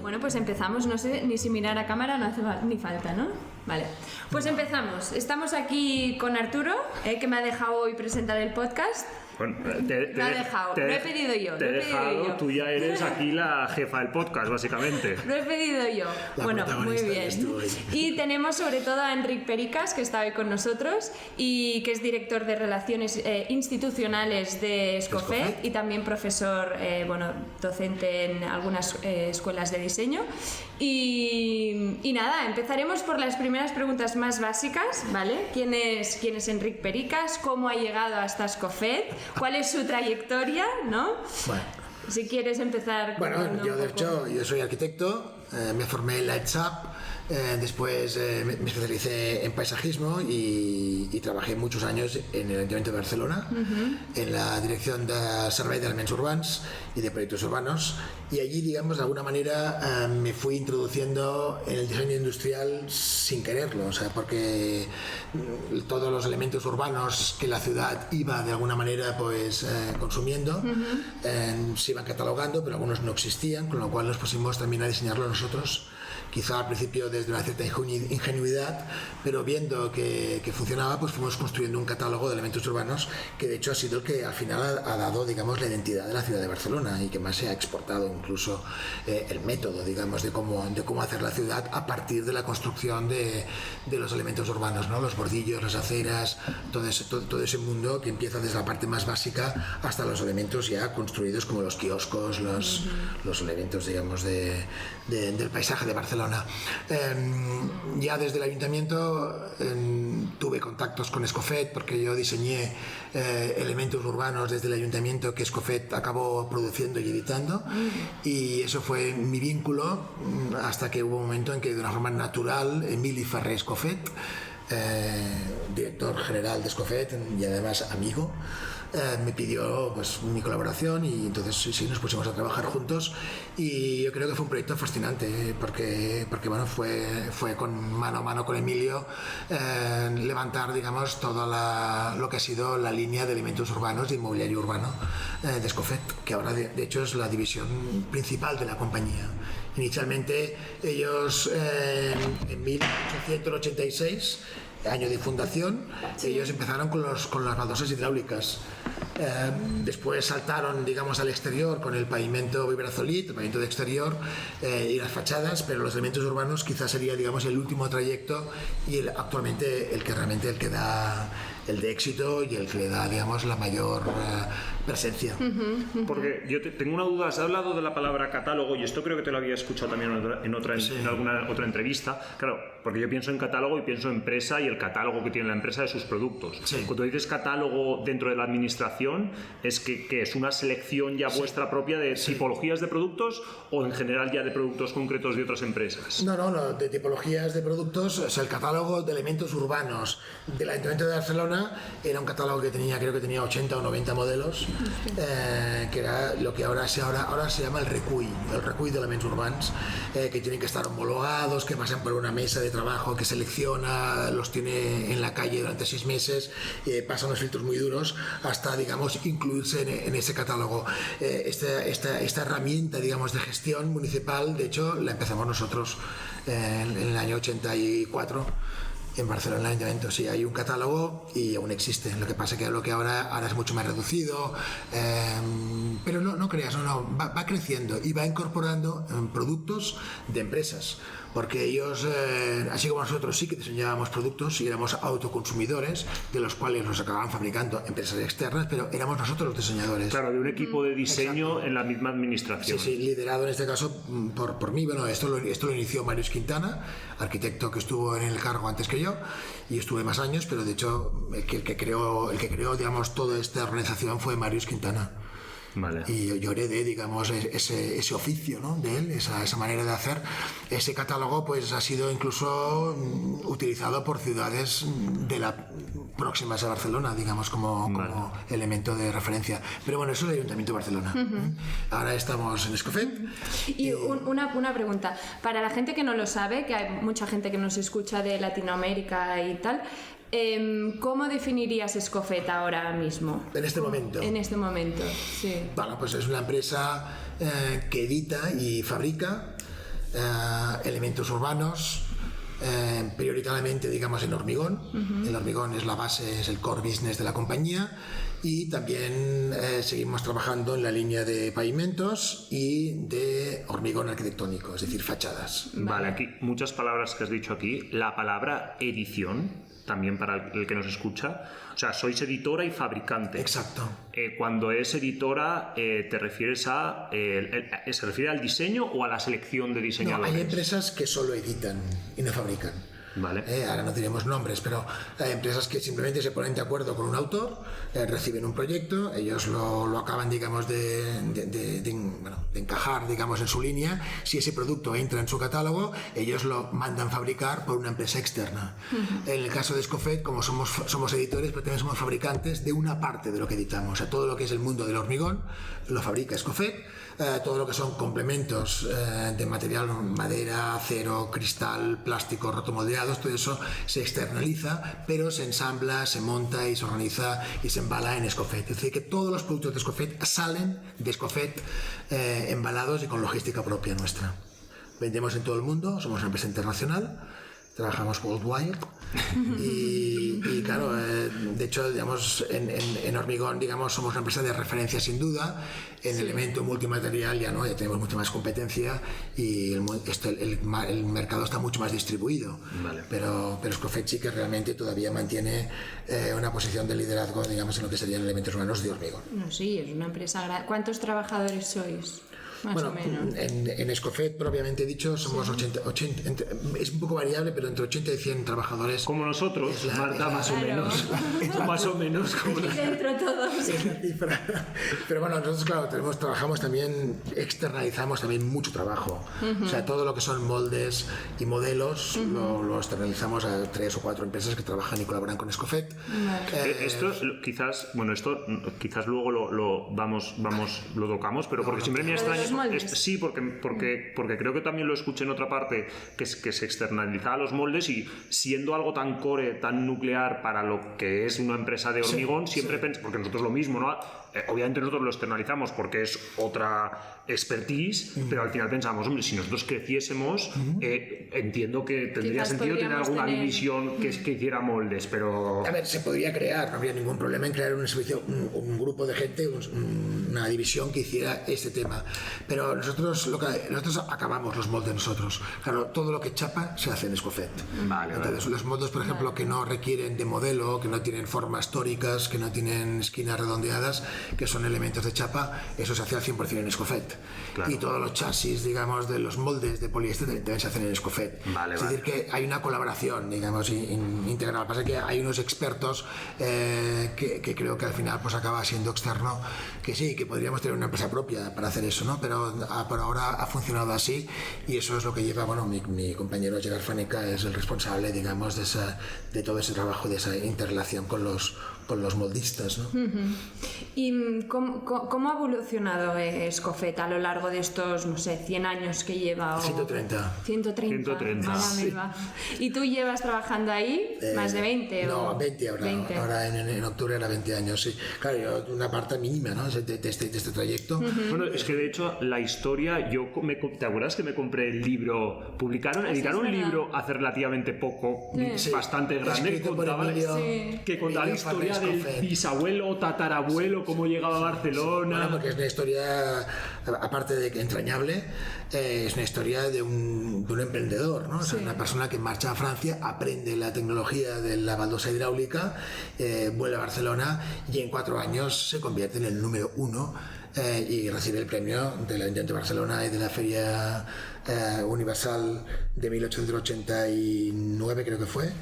Bueno, pues empezamos. No sé ni si mirar a cámara no hace ni falta, ¿no? Vale, pues empezamos. Estamos aquí con Arturo, que me ha dejado hoy presentar el podcast. Bueno, me ha dejado, lo he pedido yo. Te he dejado, tú ya eres aquí la jefa del podcast, básicamente. Lo he pedido yo. Bueno, muy bien. Y tenemos sobre todo a Enric Pericas, que está hoy con nosotros y que es director de Relaciones Institucionales de Escofet y también profesor, docente en algunas escuelas de diseño. Y nada, empezaremos por las primeras preguntas más básicas, ¿vale? ¿Quién es Enric Pericas? ¿Cómo ha llegado hasta Escofet? ¿Cuál es su trayectoria, no? Bueno. Si quieres empezar... Bueno, yo de hecho, yo soy arquitecto, me formé en la ETSAP, después me especialicé en paisajismo y trabajé muchos años en el Ayuntamiento de Barcelona, en la dirección de Servei d'Elements Urbans y de proyectos urbanos, y allí, digamos, de alguna manera me fui introduciendo en el diseño industrial sin quererlo, o sea, porque todos los elementos urbanos que la ciudad iba de alguna manera pues consumiendo se iban catalogando, pero algunos no existían, con lo cual nos pusimos también a diseñarlo nosotros, quizá al principio desde una cierta ingenuidad, pero viendo que funcionaba, pues fuimos construyendo un catálogo de elementos urbanos que de hecho ha sido el que al final ha dado, digamos, la identidad de la ciudad de Barcelona y que más se ha exportado incluso el método, digamos, de cómo hacer la ciudad a partir de la construcción de los elementos urbanos, ¿no? Los bordillos, las aceras, todo ese mundo que empieza desde la parte más básica hasta los elementos ya construidos como los kioscos, los elementos, digamos, del paisaje de Barcelona. Ya desde el ayuntamiento tuve contactos con Escofet porque yo diseñé elementos urbanos desde el ayuntamiento que Escofet acabó produciendo y editando, y eso fue mi vínculo hasta que hubo un momento en que de una forma natural Emili Ferrer Escofet, director general de Escofet y además amigo, me pidió pues mi colaboración y entonces sí nos pusimos a trabajar juntos, y yo creo que fue un proyecto fascinante porque bueno, fue con mano a mano con Emilio levantar, digamos, lo que ha sido la línea de elementos urbanos de inmobiliario urbano de Escofet, que ahora de hecho es la división principal de la compañía. Inicialmente ellos en 1886, año de fundación, ellos empezaron con las baldosas hidráulicas. Después saltaron, digamos, al exterior con el pavimento Vibrazolid, el pavimento de exterior y las fachadas, pero los elementos urbanos quizás sería, digamos, el último trayecto y actualmente el que da el de éxito y el que le da, digamos, la mayor presencia. Porque yo tengo una duda, has hablado de la palabra catálogo y esto creo que te lo había escuchado también en alguna otra entrevista. Claro, porque yo pienso en catálogo y pienso en empresa y el catálogo que tiene la empresa de sus productos. Sí. Cuando dices catálogo dentro de la administración, ¿es que es una selección ya vuestra propia de tipologías de productos o en general ya de productos concretos de otras empresas? No, de tipologías de productos. O sea, el catálogo de elementos urbanos del Ayuntamiento de Barcelona era un catálogo que creo que tenía 80 o 90 modelos, que era lo que ahora se llama el recull de elementos urbanos, que tienen que estar homologados, que pasan por una mesa de trabajo que selecciona, los tiene en la calle durante 6 meses, pasan los filtros muy duros hasta, digamos, incluirse en ese catálogo. Esta herramienta, digamos, de gestión municipal, de hecho, la empezamos nosotros en el año 84. En Barcelona, en el ayuntamiento, sí hay un catálogo y aún existe. Lo que pasa es que lo que ahora es mucho más reducido, pero no creas, va creciendo y va incorporando productos de empresas, porque ellos, así como nosotros sí que diseñábamos productos y éramos autoconsumidores, de los cuales los acababan fabricando empresas externas, pero éramos nosotros los diseñadores. Claro, de un equipo de diseño. Exacto. En la misma administración. Sí, liderado en este caso por mí. Bueno, esto lo inició Màrius Quintana, arquitecto que estuvo en el cargo antes que yo, y estuve más años, pero de hecho el que creó, digamos, toda esta organización fue Màrius Quintana. Vale. Y yo heredé, digamos, ese oficio, ¿no?, de él, esa manera de hacer. Ese catálogo pues ha sido incluso utilizado por ciudades de la próximas a Barcelona, digamos, como elemento de referencia. Pero bueno, eso es el Ayuntamiento de Barcelona. Ahora estamos en Escofet. Y una pregunta, para la gente que no lo sabe, que hay mucha gente que nos escucha de Latinoamérica y tal, ¿cómo definirías Escofet ahora mismo? En este momento. En este momento, sí. Bueno, pues es una empresa que edita y fabrica elementos urbanos, prioritariamente digamos en hormigón. El hormigón es la base, es el core business de la compañía, y también seguimos trabajando en la línea de pavimentos y de hormigón arquitectónico, es decir, fachadas. Vale, aquí muchas palabras que has dicho aquí. La palabra edición, también para el que nos escucha. O sea, sois editora y fabricante. Exacto. Cuando es editora, ¿te refieres a... ¿se refiere al diseño o a la selección de diseñadores? No, hay empresas que solo editan y no fabrican. Vale. Ahora no diremos nombres, pero hay empresas que simplemente se ponen de acuerdo con un autor, reciben un proyecto, ellos lo acaban, digamos, de encajar, digamos, en su línea. Si ese producto entra en su catálogo, ellos lo mandan fabricar por una empresa externa. En el caso de Escofet, como somos editores, pero también somos fabricantes de una parte de lo que editamos. O sea, todo lo que es el mundo del hormigón lo fabrica Escofet. Todo lo que son complementos de material, madera, acero, cristal, plástico, rotomoldeados, todo eso se externaliza, pero se ensambla, se monta y se organiza y se embala en Escofet. Es decir, que todos los productos de Escofet salen de Escofet embalados y con logística propia nuestra. Vendemos en todo el mundo, somos una empresa internacional, trabajamos worldwide y claro, de hecho, digamos, en hormigón, digamos, somos una empresa de referencia sin duda. En elemento multimaterial ya tenemos mucha más competencia y el mercado está mucho más distribuido. Vale. Pero Escofet sí que realmente todavía mantiene una posición de liderazgo, digamos, en lo que serían elementos urbanos de hormigón. No, sí, es una empresa grande. ¿Cuántos trabajadores sois? Más o menos. En Escofet, propiamente dicho, somos 80, es un poco variable, pero entre 80 y 100 trabajadores. Como nosotros, Marta, más o menos. Más o menos. Como dentro todos. Es la cifra. Pero bueno, nosotros, claro, trabajamos también, externalizamos también mucho trabajo. O sea, todo lo que son moldes y modelos lo externalizamos a 3 o 4 empresas que trabajan y colaboran con Escofet. Esto quizás luego lo tocamos, pero porque siempre me extraña. Sí, porque creo que también lo escuché en otra parte, que se externalizaba los moldes, y siendo algo tan core, tan nuclear para lo que es una empresa de hormigón, siempre porque nosotros lo mismo, ¿no? Obviamente nosotros lo externalizamos porque es otra expertise, pero al final pensamos, hombre, si nosotros creciésemos, entiendo que tendría sentido tener alguna división que hiciera moldes, pero... A ver, se podría crear, no habría ningún problema en crear un grupo de gente, una división que hiciera este tema, pero nosotros acabamos los moldes nosotros. Claro, todo lo que chapa se hace en Escofet. Entonces, los moldes, por ejemplo, que no requieren de modelo, que no tienen formas tóricas, que no tienen esquinas redondeadas, que son elementos de chapa, eso se hace al 100% en Escofet. Claro. Y todos los chasis, digamos, de los moldes de poliéster también se hacen en Escofet. Es decir, que hay una colaboración, digamos, integral. Lo que pasa es que hay unos expertos que creo que al final pues acaba siendo externo, que sí, que podríamos tener una empresa propia para hacer eso, ¿no? Pero por ahora ha funcionado así, y eso es lo que lleva, bueno, mi compañero Gerard Faneca es el responsable, digamos, de todo ese trabajo, de esa interrelación con los moldistas, ¿no? ¿Y cómo ha evolucionado Escofet a lo largo de estos, no sé, 100 años que lleva? 130. 130. Sí. ¿Y tú llevas trabajando ahí más de 20? No, 20 ahora. 20. Ahora en octubre era 20 años, sí. Claro, una parte mínima, ¿no? de este trayecto. Bueno, es que de hecho la historia, ¿te acuerdas que me compré el libro? Editaron un libro hace relativamente poco, bastante grande, que contaba la historia del bisabuelo, tatarabuelo, cómo llegaba a Barcelona. Bueno, porque es una historia, aparte de que entrañable, es una historia de un emprendedor, ¿no? O sea, una persona que marcha a Francia, aprende la tecnología de la baldosa hidráulica, vuelve a Barcelona y en 4 años se convierte en el número 1 y recibe el premio del Ayuntamiento de Barcelona y de la Feria Universal de 1889, creo que fue,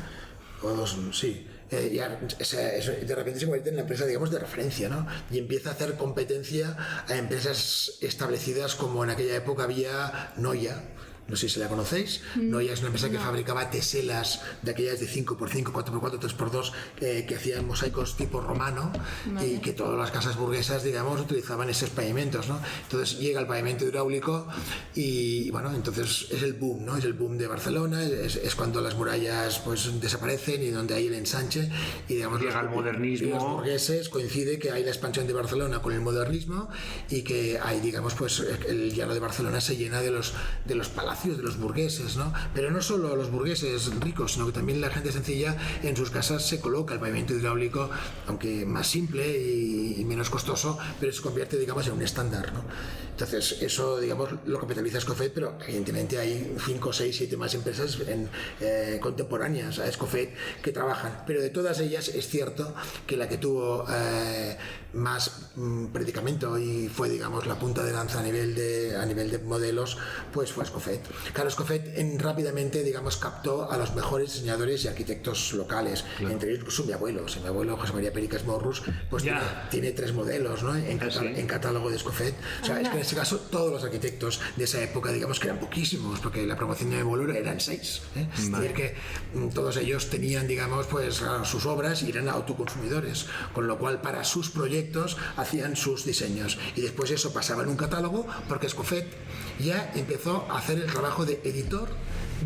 sí. Y de repente se convierte en la empresa, digamos, de referencia, ¿no? Y empieza a hacer competencia a empresas establecidas como en aquella época había Noya. No sé si la conocéis. Noya es una empresa que fabricaba teselas de aquellas de 5x5, 4x4, 3x2, que hacían mosaicos tipo romano, y que todas las casas burguesas, digamos, utilizaban esos pavimentos, ¿no? Entonces llega el pavimento hidráulico y bueno, entonces es el boom, ¿no? Es el boom de Barcelona, es cuando las murallas pues desaparecen y donde hay el ensanche, y digamos llega el modernismo. Los burgueses, coincide que hay la expansión de Barcelona con el modernismo y que hay, digamos, pues el llano de Barcelona se llena de los palacios palacios de los burgueses, ¿no? Pero no solo los burgueses ricos, sino que también la gente sencilla en sus casas se coloca el pavimento hidráulico, aunque más simple y menos costoso, pero se convierte, digamos, en un estándar, ¿no? Entonces, eso, digamos, lo capitaliza Escofet, pero evidentemente hay 5, 6, 7 más empresas contemporáneas a Escofet que trabajan, pero de todas ellas es cierto que la que tuvo más predicamento y fue, digamos, la punta de lanza a nivel de modelos, pues fue Escofet. Claro, Escofet rápidamente, digamos, captó a los mejores diseñadores y arquitectos locales, entre ellos incluso mi abuelo José María Pericas Morrus, pues tiene 3 modelos, ¿no? en catálogo de Escofet. O sea, es que en este caso todos los arquitectos de esa época, digamos que eran poquísimos, porque la promoción de mi abuelo eran 6. Es decir, que todos ellos tenían, digamos, pues sus obras y eran autoconsumidores, con lo cual para sus proyectos hacían sus diseños y después eso pasaba en un catálogo, porque Escofet ya empezó a hacer el trabajo de editor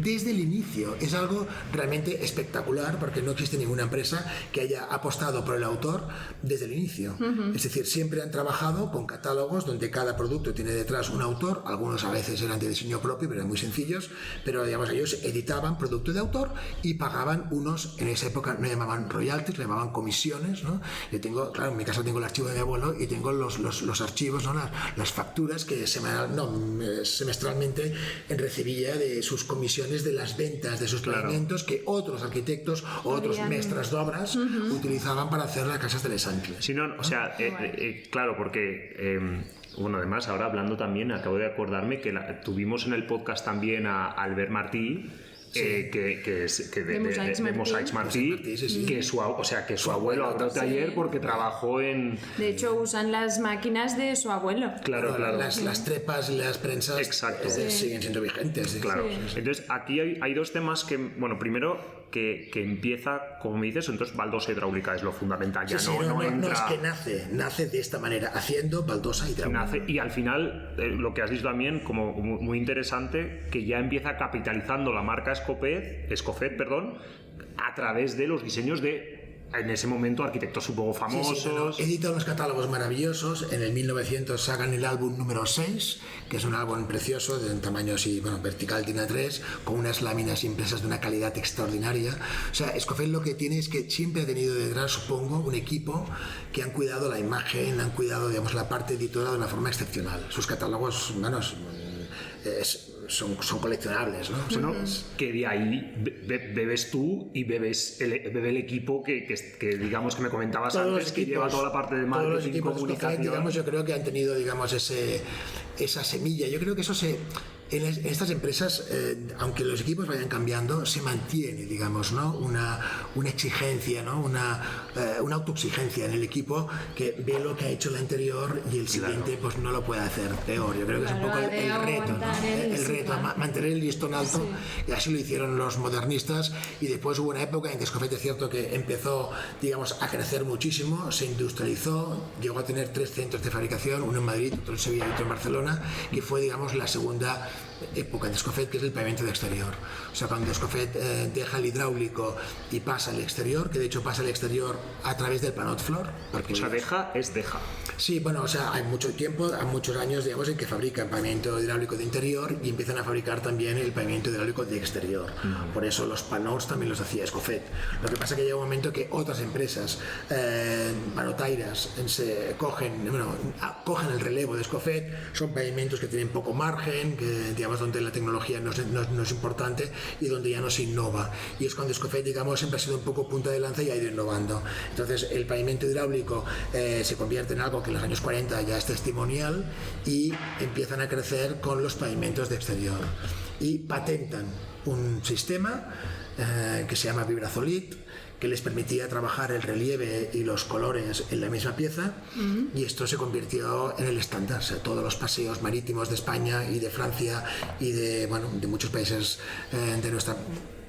desde el inicio. Es algo realmente espectacular, porque no existe ninguna empresa que haya apostado por el autor desde el inicio. Es decir, siempre han trabajado con catálogos donde cada producto tiene detrás un autor. Algunos a veces eran de diseño propio, pero eran muy sencillos, pero digamos ellos editaban producto de autor y pagaban unos, en esa época no llamaban royalties, le llamaban comisiones, ¿no? Yo tengo, claro, en mi casa tengo el archivo de mi abuelo y tengo los archivos, ¿no? las facturas que semestralmente recibía de sus comisiones, de las ventas de sus pavimentos, que otros arquitectos o otros mestres d'obras utilizaban para hacer las casas de Les Ancles. Sí, no, o sea, claro, porque bueno, además ahora hablando también, acabo de acordarme que tuvimos en el podcast también a Albert Martí, de Mosaics Martí, que su abuelo abrió taller porque trabajó en... De hecho, usan las máquinas de su abuelo. Claro. Las trepas y las prensas siguen siendo vigentes. Claro. Entonces, aquí hay 2 temas que, bueno, primero, que empieza, como me dices, entonces baldosa hidráulica es lo fundamental. Ya no entra... No, es que nace de esta manera, haciendo baldosa hidráulica. Y al final, lo que has dicho también, como muy interesante, que ya empieza capitalizando la marca Escofet, a través de los diseños de, en ese momento, arquitectos supongo famosos. Edita unos catálogos maravillosos. En el 1900 sacan el álbum número 6, que es un álbum precioso, de un tamaño así, vertical, tiene 3, con unas láminas impresas de una calidad extraordinaria. O sea, Escofet lo que tiene es que siempre ha tenido detrás, supongo, un equipo que han cuidado la imagen, han cuidado, digamos, la parte editora de una forma excepcional. Sus catálogos, son coleccionables, ¿no? Bueno, que de ahí bebes tú y bebe el equipo que digamos que me comentabas antes, que lleva toda la parte de marketing y comunicación. Digamos, yo creo que han tenido, digamos, esa semilla. Yo creo que eso en estas empresas, aunque los equipos vayan cambiando, se mantiene, digamos, ¿no? una exigencia, ¿no? una autoexigencia en el equipo, que ve lo que ha hecho el anterior y el siguiente pues no lo puede hacer peor. Yo creo que es un poco el reto, ¿no? El reto, mantener el listón alto, y así lo hicieron los modernistas. Y después hubo una época en que Escofet, es cierto que empezó, digamos, a crecer muchísimo, se industrializó, llegó a tener 3 centros de fabricación, uno en Madrid, otro en Sevilla y otro en Barcelona, que fue, digamos, la segunda época de Escofet, que es el pavimento de exterior. O sea, cuando Escofet deja el hidráulico y pasa al exterior, que de hecho pasa al exterior a través del Panot Flor. O sea, deja. Sí, bueno, o sea, hay mucho tiempo, hay muchos años, digamos, en que fabrican pavimento hidráulico de interior y empiezan a fabricar también el pavimento hidráulico de exterior. Por eso los panots también los hacía Escofet. Lo que pasa es que llega un momento que otras empresas panotairas cogen el relevo de Escofet. Son pavimentos que tienen poco margen, que, digamos, donde la tecnología no es importante y donde ya no se innova. Y es cuando Escofet, digamos, siempre ha sido un poco punta de lanza y ha ido innovando. Entonces, el pavimento hidráulico se convierte en algo que en los años 40 ya es testimonial, y empiezan a crecer con los pavimentos de exterior. Y patentan un sistema que se llama Vibrazolit, que les permitía trabajar el relieve y los colores en la misma pieza, y esto se convirtió en el estándar. O sea, todos los paseos marítimos de España y de Francia y de muchos países de nuestra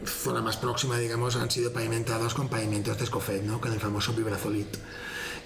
zona más próxima, digamos, han sido pavimentados con pavimentos de Escofet, ¿no? Con el famoso Vibrazolit.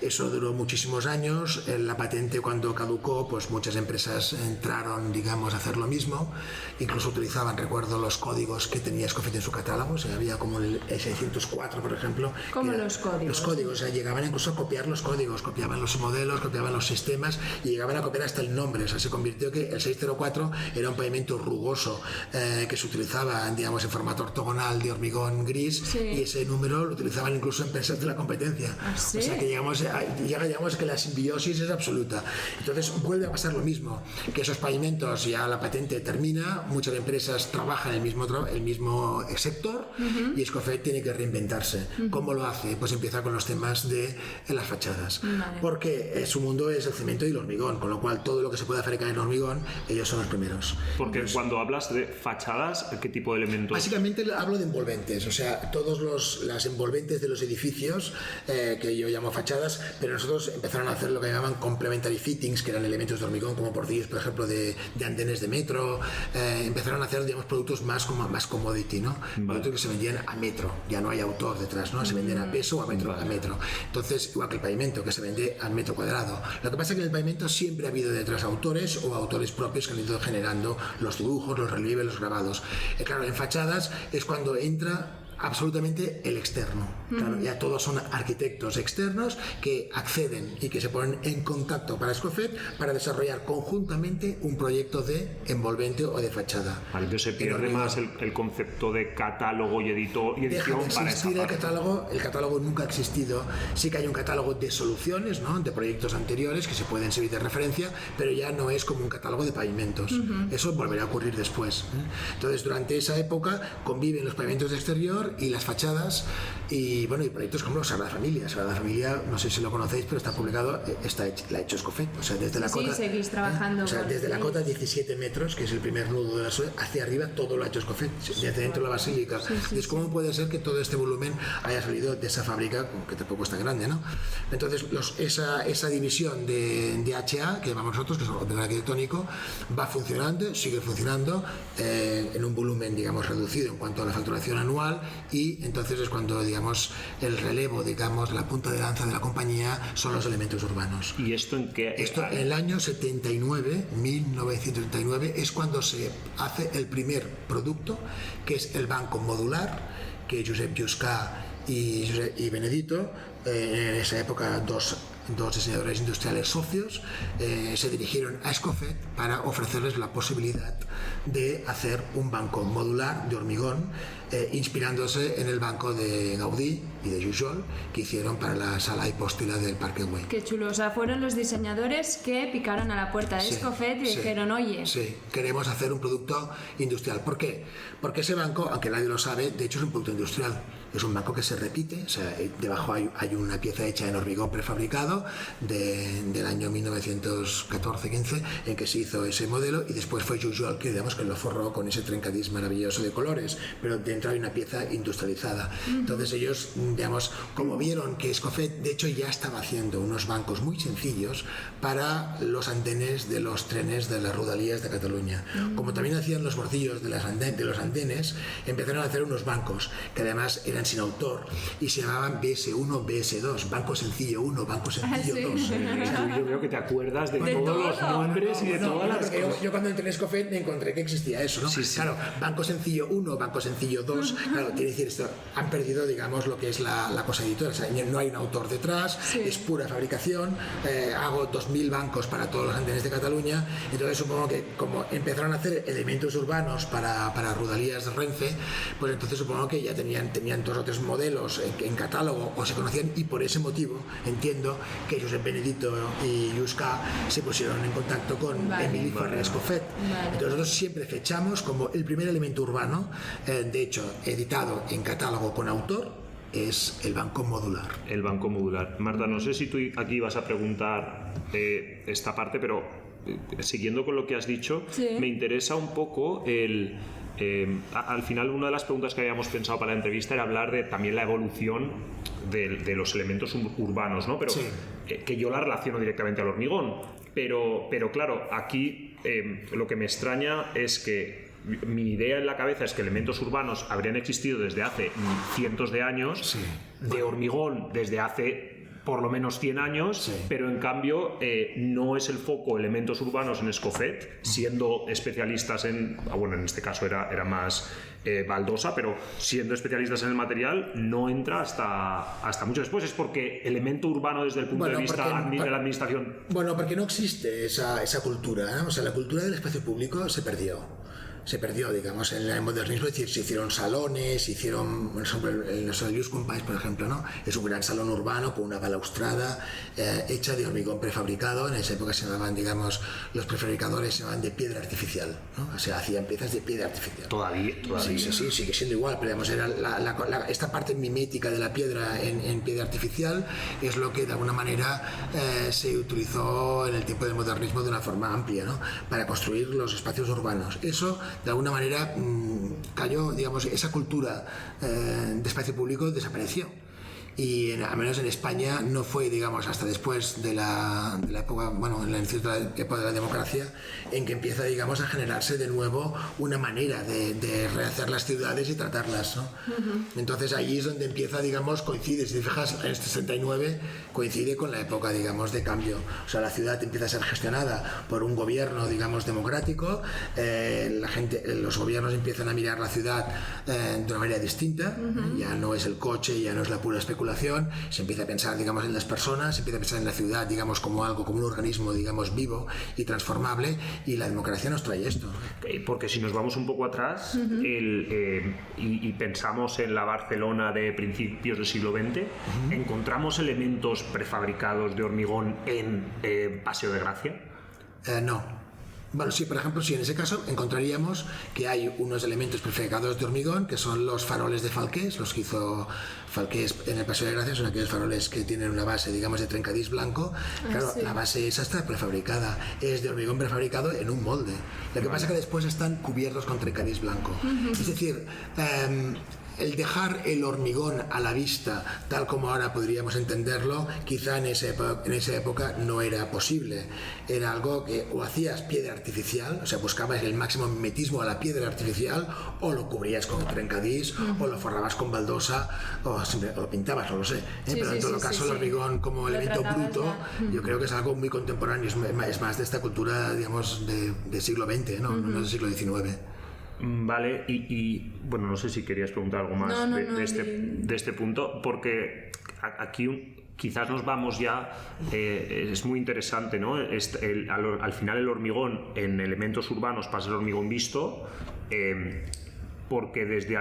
Eso duró muchísimos años. La patente, cuando caducó, pues muchas empresas entraron, digamos, a hacer lo mismo. Incluso utilizaban, recuerdo, los códigos que tenía Escofet en su catálogo. O sea, había como el 604, por ejemplo. ¿Cómo los códigos? Los códigos, o sea, llegaban incluso a copiar los códigos, copiaban los modelos, copiaban los sistemas y llegaban a copiar hasta el nombre. O sea, se convirtió que el 604 era un pavimento rugoso que se utilizaba, digamos, en formato ortogonal de hormigón gris, y ese número lo utilizaban incluso empresas de la competencia. ¿Sí? O sea, que llegamos que la simbiosis es absoluta. Entonces vuelve a pasar lo mismo, que esos pavimentos ya la patente termina, muchas empresas trabajan en el mismo sector, y Escofet tiene que reinventarse. ¿Cómo lo hace? Pues empieza con los temas de las fachadas, porque su mundo es el cemento y el hormigón, con lo cual todo lo que se pueda fabricar en hormigón, ellos son los primeros. Porque cuando hablas de fachadas, ¿qué tipo de elementos? Básicamente hablo de envolventes, o sea, todos las envolventes de los edificios, que yo llamo fachadas, pero nosotros empezaron a hacer lo que llamaban complementary fittings, que eran elementos de hormigón, como bordillos, por ejemplo, de andenes de metro. Empezaron a hacer, digamos, productos más commodity, ¿no? Productos que se vendían a metro, ya no hay autor detrás, ¿no? Se vendían a peso o a metro. Entonces, igual que el pavimento, que se vende al metro cuadrado. Lo que pasa es que en el pavimento siempre ha habido detrás autores o autores propios que han ido generando los dibujos, los relieves, los grabados. Claro, en fachadas es cuando entra absolutamente el externo. Claro, ya todos son arquitectos externos que acceden y que se ponen en contacto para Escofet para desarrollar conjuntamente un proyecto de envolvente o de fachada. Vale, entonces se pierde más el concepto de catálogo y edición para esa parte. El catálogo nunca ha existido. Sí que hay un catálogo de soluciones, ¿no? De proyectos anteriores que se pueden servir de referencia, pero ya no es como un catálogo de pavimentos. Eso volverá a ocurrir después. Entonces, durante esa época conviven los pavimentos de exterior y las fachadas, y bueno, y proyectos como Sagrada Familia. Sagrada Familia, no sé si lo conocéis, pero está publicado, la ha hecho Escofet, o sea, desde la cota, seguís trabajando, o sea, desde la cota 17 metros, que es el primer nudo de la SOE, hacia arriba todo lo ha hecho Escofet, desde dentro de la basílica. Entonces, ¿cómo puede ser que todo este volumen haya salido de esa fábrica, que tampoco está grande, ¿no? Entonces, esa división de HA, que llamamos nosotros, que es el orden arquitectónico, va funcionando, sigue funcionando en un volumen, digamos, reducido en cuanto a la facturación anual, y entonces es cuando, digamos, el relevo, digamos, la punta de lanza de la compañía son los elementos urbanos. ¿Y esto en qué? Esto en el año 79, 1979, es cuando se hace el primer producto, que es el banco modular, que Josep Lluscà y Benedito, en esa época dos diseñadores industriales socios, se dirigieron a Escofet para ofrecerles la posibilidad de hacer un banco modular de hormigón, inspirándose en el banco de Gaudí y de Jujol que hicieron para la sala hipóstila del Parque Güell. Qué chulo, o sea, fueron los diseñadores que picaron a la puerta de Escofet y dijeron, oye... Sí, queremos hacer un producto industrial. ¿Por qué? Porque ese banco, aunque nadie lo sabe, de hecho es un producto industrial. Es un banco que se repite, o sea, debajo hay una pieza hecha en hormigón prefabricado del año 1914-15 en que se hizo ese modelo, y después fue Jujol que, digamos, que lo forró con ese trencadís maravilloso de colores, pero dentro hay una pieza industrializada. Entonces ellos, digamos, como vieron que Escofet de hecho ya estaba haciendo unos bancos muy sencillos para los andenes de los trenes de las rodalías de Cataluña, como también hacían los bordillos de los andenes, empezaron a hacer unos bancos que además eran sin autor y se llamaban BS1, BS2, banco sencillo 1, banco sencillo 2. Yo veo que te acuerdas de todos los nombres y de todas las cosas. Yo cuando entré en Escofet me encontré que existía eso, ¿no? Sí. Claro, banco sencillo 1, banco sencillo 2, claro, tiene que decir esto, han perdido, digamos, lo que es la cosa editora, o sea, no hay un autor detrás, es pura fabricación, hago 2000 bancos para todos los andenes de Cataluña. Entonces supongo que como empezaron a hacer elementos urbanos para rodalías de Renfe, pues entonces supongo que ya tenían 2 o 3 modelos en catálogo o se conocían, y por ese motivo entiendo que Josep Benedito y Lluscà se pusieron en contacto con Emili Ferrer Escofet. Entonces nosotros siempre fechamos como el primer elemento urbano, de hecho editado en catálogo con autor, es el banco modular. El banco modular. Marta, no sé si tú aquí vas a preguntar esta parte, pero siguiendo con lo que has dicho, me interesa un poco al final una de las preguntas que habíamos pensado para la entrevista era hablar de también la evolución de los elementos urbanos, ¿no? Pero que yo la relaciono directamente al hormigón. Pero claro, aquí lo que me extraña es que mi idea en la cabeza es que elementos urbanos habrían existido desde hace cientos de años, de hormigón desde hace por lo menos 100 años, pero en cambio no es el foco elementos urbanos en Escofet, siendo especialistas en, bueno, en este caso era más baldosa, pero siendo especialistas en el material no entra hasta mucho después. Es porque elemento urbano desde el punto de vista de la administración. Bueno, porque no existe esa cultura, ¿no? O sea, la cultura del espacio público se perdió, digamos, en el modernismo. Es decir, se hicieron salones, por ejemplo, el Lluís Companys, por ejemplo, ¿no? Es un gran salón urbano con una balaustrada hecha de hormigón prefabricado. En esa época se llamaban, digamos, los prefabricadores se llamaban de piedra artificial, ¿no? O sea, hacían piezas de piedra artificial. Todavía. Sí, sigue siendo igual, pero digamos, era esta parte mimética de la piedra en piedra artificial es lo que de alguna manera se utilizó en el tiempo del modernismo de una forma amplia, ¿no? Para construir los espacios urbanos. Eso de alguna manera cayó, digamos, esa cultura de espacio público desapareció. Y al menos en España no fue, digamos, hasta después de la época, bueno, en la época de la democracia, en que empieza, digamos, a generarse de nuevo una manera de rehacer las ciudades y tratarlas, ¿no? Entonces ahí es donde empieza, digamos, coincide, si te fijas, en este 69 coincide con la época, digamos, de cambio. O sea, la ciudad empieza a ser gestionada por un gobierno, digamos, democrático, los gobiernos empiezan a mirar la ciudad de una manera distinta, ya no es el coche, ya no es la pura especulación, se empieza a pensar, digamos, en las personas, se empieza a pensar en la ciudad, digamos, como algo, como un organismo, digamos, vivo y transformable, y la democracia nos trae esto. Porque si nos vamos un poco atrás y pensamos en la Barcelona de principios del siglo XX, ¿encontramos elementos prefabricados de hormigón en Paseo de Gracia? No. Bueno, sí, por ejemplo, sí, en ese caso encontraríamos que hay unos elementos prefabricados de hormigón, que son los faroles de Falqués, los que hizo Falqués en el Paseo de Gracia, son aquellos faroles que tienen una base, digamos, de trencadís blanco. Claro, la base esa está prefabricada, es de hormigón prefabricado en un molde. Lo que pasa es que después están cubiertos con trencadís blanco. Es decir, el dejar el hormigón a la vista, tal como ahora podríamos entenderlo, quizá en esa época no era posible. Era algo que o hacías piedra artificial, o sea, buscabas el máximo mimetismo a la piedra artificial, o lo cubrías con trencadís, o lo forrabas con baldosa, o lo pintabas, no lo sé. Pero en todo caso, el hormigón como elemento bruto, yo creo que es algo muy contemporáneo, es más de esta cultura, digamos, de siglo XX, no del siglo XIX. Vale, y bueno, no sé si querías preguntar algo más de este punto, porque aquí quizás nos vamos ya, es muy interesante, ¿no? Al final el hormigón en elementos urbanos pasa el hormigón visto, porque desde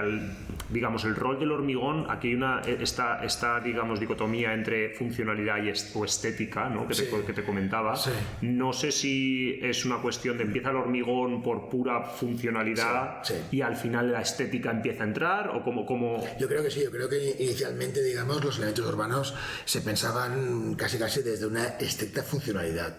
digamos, el rol del hormigón, aquí hay esta digamos, dicotomía entre funcionalidad o estética, ¿no? que te comentaba. No sé si es una cuestión de empieza el hormigón por pura funcionalidad y al final la estética empieza a entrar, o como... Yo creo que sí, yo creo que inicialmente, digamos, los elementos urbanos se pensaban casi desde una estricta funcionalidad.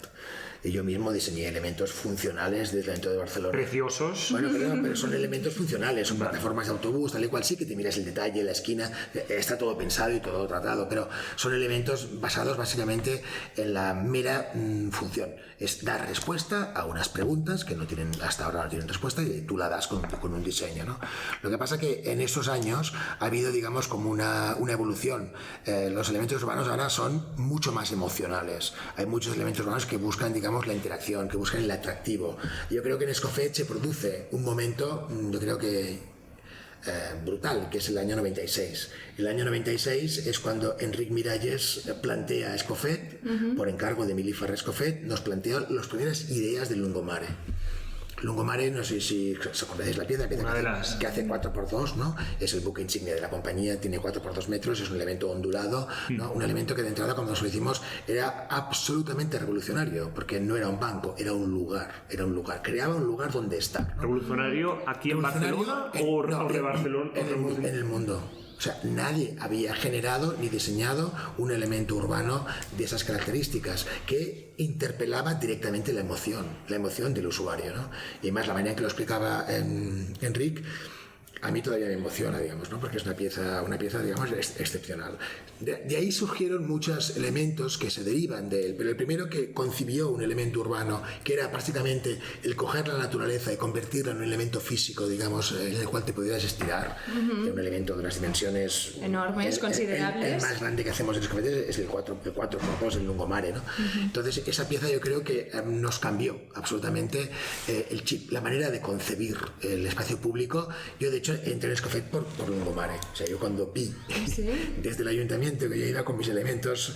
Y yo mismo diseñé elementos funcionales del Ayuntamiento de Barcelona. ¿Preciosos? Bueno, pero son elementos funcionales, son plataformas de autobús, tal y cual, sí que te miras el detalle, la esquina, está todo pensado y todo tratado, pero son elementos basados básicamente en la mera función. Es dar respuesta a unas preguntas que hasta ahora no tienen respuesta, y tú la das con un diseño, ¿no? Lo que pasa que en estos años ha habido, digamos, como una evolución. Los elementos urbanos ahora son mucho más emocionales. Hay muchos elementos urbanos que buscan, digamos, la interacción, que buscan el atractivo. Yo creo que en Escofet se produce un momento, yo creo que brutal, que es el año 96. El año 96 es cuando Enric Miralles plantea a Escofet, por encargo de Emili Ferrer Escofet, nos plantea las primeras ideas del Lungomare. Lungomare, no sé si os acordáis, la piedra que hace 4x2, ¿no? Es el buque insignia de la compañía, tiene 4x2 metros, es un elemento ondulado, ¿no? Un elemento que de entrada, cuando nos lo hicimos, era absolutamente revolucionario, porque no era un banco, era un lugar, creaba un lugar donde estar, ¿no? ¿Revolucionario aquí en Barcelona o de Barcelona? En el mundo. O sea, nadie había generado ni diseñado un elemento urbano de esas características que interpelaba directamente la emoción del usuario, ¿no? Y además la manera en que lo explicaba Enric, a mí todavía me emociona, digamos, ¿no? Porque es una pieza digamos, excepcional. De ahí surgieron muchos elementos que se derivan de él, pero el primero que concibió un elemento urbano, que era prácticamente el coger la naturaleza y convertirla en un elemento físico, digamos, en el cual te pudieras estirar, un elemento de unas dimensiones enormes, considerables. El más grande que hacemos en Escofet es el 4x2, el lungomare, ¿no? Entonces, esa pieza yo creo que nos cambió absolutamente el chip, la manera de concebir el espacio público. Yo, de hecho, entré en Escofet por lungomare. O sea, yo cuando vi desde el ayuntamiento que yo iba con mis elementos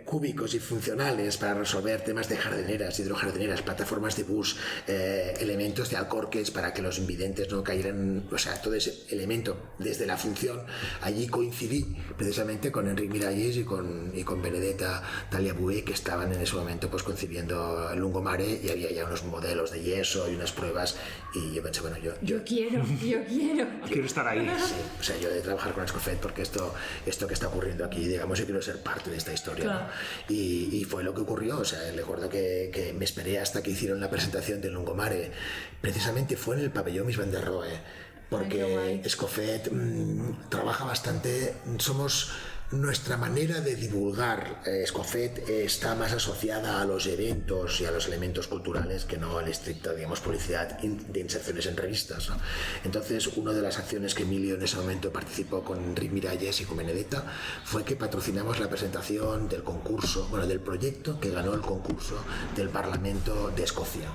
cúbicos y funcionales para resolver temas de jardineras, hidrojardineras, plataformas de bus, elementos de alcorques para que los invidentes no cayeran, o sea, todo ese elemento desde la función, allí coincidí precisamente con Enric Miralles y con Benedetta Tagliabue, que estaban en ese momento pues concibiendo el lungomare, y había ya unos modelos de yeso y unas pruebas, y yo pensé, bueno, yo quiero estar ahí. Sí, o sea, yo de trabajar con Escofet, porque esto que está ocurriendo aquí, digamos, yo quiero ser parte de esta historia, claro. ¿no? Y fue lo que ocurrió. O sea, recuerdo que me esperé hasta que hicieron la presentación del lungomare. Precisamente fue en el pabellón Miss Van der Rohe, porque Escofet trabaja bastante. Nuestra manera de divulgar Escofet está más asociada a los eventos y a los elementos culturales que no a la estricta, digamos, publicidad de inserciones en revistas, ¿no? Entonces, una de las acciones que Emilio en ese momento participó con Enric Miralles y con Benedetta fue que patrocinamos la presentación del concurso, del proyecto que ganó el concurso del Parlamento de Escocia.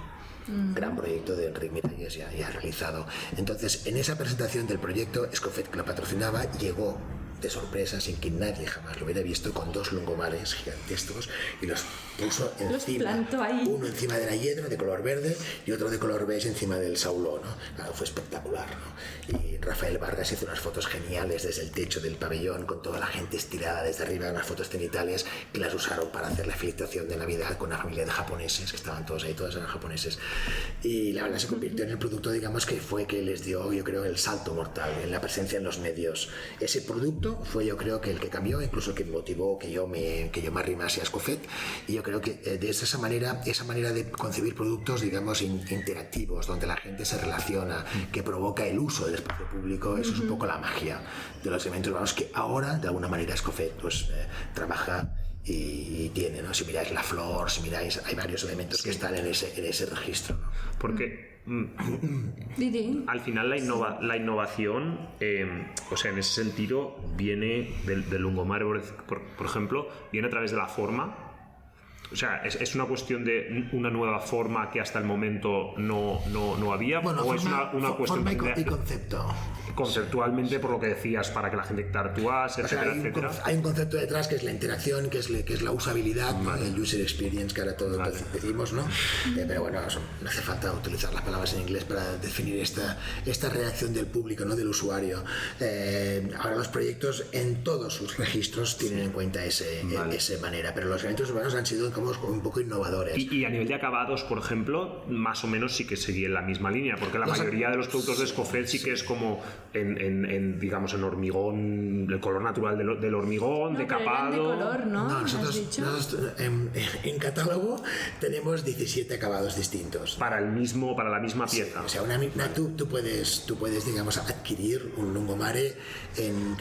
Gran proyecto de Enric Miralles ya realizado. Entonces, en esa presentación del proyecto, Escofet, que lo patrocinaba, llegó de sorpresa, sin que nadie jamás lo hubiera visto, con dos lungomares gigantescos, y los puso encima, uno encima de la hiedra de color verde y otro de color beige encima del sauló, ¿no? Claro, fue espectacular, ¿no? Y Rafael Vargas hizo unas fotos geniales desde el techo del pabellón, con toda la gente estirada desde arriba, unas fotos cenitales que las usaron para hacer la felicitación de Navidad con una familia de japoneses, que estaban todos ahí, todos eran japoneses, y la verdad se convirtió en el producto, digamos, que fue que les dio, yo creo, el salto mortal en la presencia en los medios. Ese producto fue, yo creo, que el que cambió, incluso que motivó que yo me arrimase a Escofet, y yo creo que de esa manera de concebir productos, digamos, interactivos, donde la gente se relaciona, que provoca el uso del espacio público, eso es un poco la magia de los eventos urbanos que ahora, de alguna manera, Escofet pues trabaja y tiene, ¿no? Si miráis la flor, si miráis, hay varios elementos que están en ese registro, ¿no? Porque al final la innovación, o sea, en ese sentido viene del lungomare, por ejemplo, viene a través de la forma. O sea, ¿es una cuestión de una nueva forma que hasta el momento no había? Bueno, ¿o es una cuestión forma y concepto? Conceptualmente, por lo que decías, para que la gente interactuase, etcétera, etcétera. Hay un concepto detrás que es la interacción, que es la usabilidad, el user experience, que ahora todos decimos, ¿no? Pero bueno, no hace falta utilizar las palabras en inglés para definir esta reacción del público, ¿no? Del usuario. Ahora los proyectos en todos sus registros tienen en cuenta esa manera, pero los eventos urbanos han sido como un poco innovadores. Y a nivel de acabados, por ejemplo, más o menos sí que seguían la misma línea, porque la mayoría de los productos de Escofet sí que es como digamos, en hormigón, el color natural del hormigón, decapado. De color, ¿no? Nosotros en catálogo tenemos 17 acabados distintos. Para la misma pieza. Sí, o sea, tú puedes, digamos, adquirir un lungomare que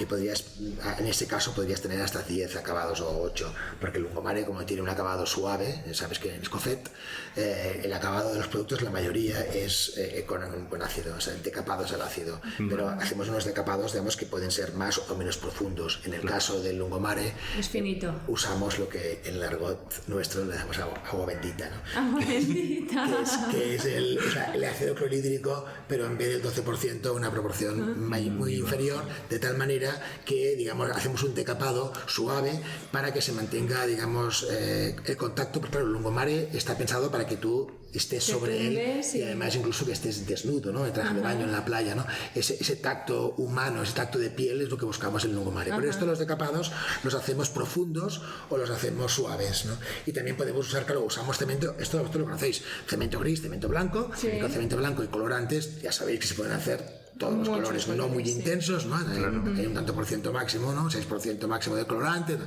en ese caso podrías tener hasta 10 acabados o 8, porque el lungomare, como tiene un acabado suave, sabes que en Escofet el acabado de los productos, la mayoría es con ácido, o sea, decapados al ácido, pero hacemos unos decapados, digamos, que pueden ser más o menos profundos. En el caso del lungomare es finito. Usamos lo que en el argot nuestro le damos agua bendita, ¿no? Agua bendita. que es el ácido clorhídrico, pero en vez del 12% una proporción muy inferior, de tal manera que, digamos, hacemos un decapado suave para que se mantenga, digamos, el contacto. Porque claro, el lungomare está pensado para que tú estés sobre él y además incluso que estés desnudo, ¿no? En traje de baño en la playa, ¿no? Ese tacto humano, ese tacto de piel es lo que buscamos en el lungomare. Pero esto, los decapados los hacemos profundos o los hacemos suaves, ¿no? Y también podemos usar, claro, usamos cemento, esto lo conocéis, cemento gris, cemento blanco, y con cemento blanco y colorantes ya sabéis que se pueden hacer todos los colores no muy intensos, ¿no? Hay un tanto por ciento máximo, ¿no? 6% máximo de colorante,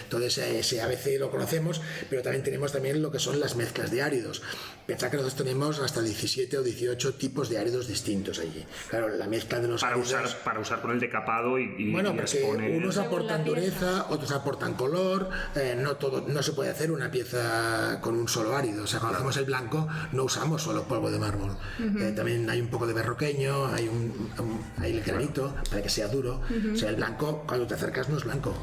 todo ese ABC lo conocemos, pero también tenemos lo que son las mezclas de áridos. Pensad que nosotros tenemos hasta 17 o 18 tipos de áridos distintos allí. Claro, la mezcla de los áridos... Para usar con el decapado y bueno, porque unos aportan dureza, otros aportan color, no se puede hacer una pieza con un solo árido. O sea, cuando hacemos el blanco no usamos solo polvo de mármol. También hay un poco de berroqueño, hay el granito para que sea duro. O sea, el blanco, cuando te acercas, no es blanco.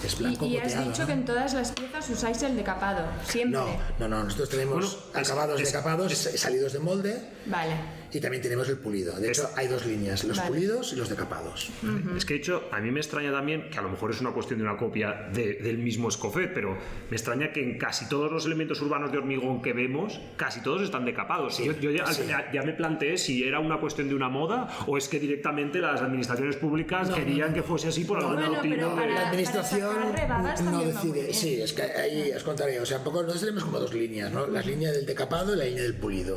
Es blanco y has goteado, dicho ¿no? que en todas las piezas usáis el decapado, siempre. No, nosotros tenemos acabados decapados salidos de molde. Vale. Y también tenemos el pulido. De hecho, hay dos líneas, los pulidos y los decapados. Es que, de hecho, a mí me extraña también, que a lo mejor es una cuestión de una copia del mismo Escofet, pero me extraña que en casi todos los elementos urbanos de hormigón que vemos, casi todos están decapados. Sí, yo ya me planteé si era una cuestión de una moda o es que directamente las administraciones públicas querían que fuese así por algún motivo. La administración no decide. Sí, es que ahí es contrario. O sea, nosotros tenemos como dos líneas, ¿no? La línea del decapado y la línea del pulido.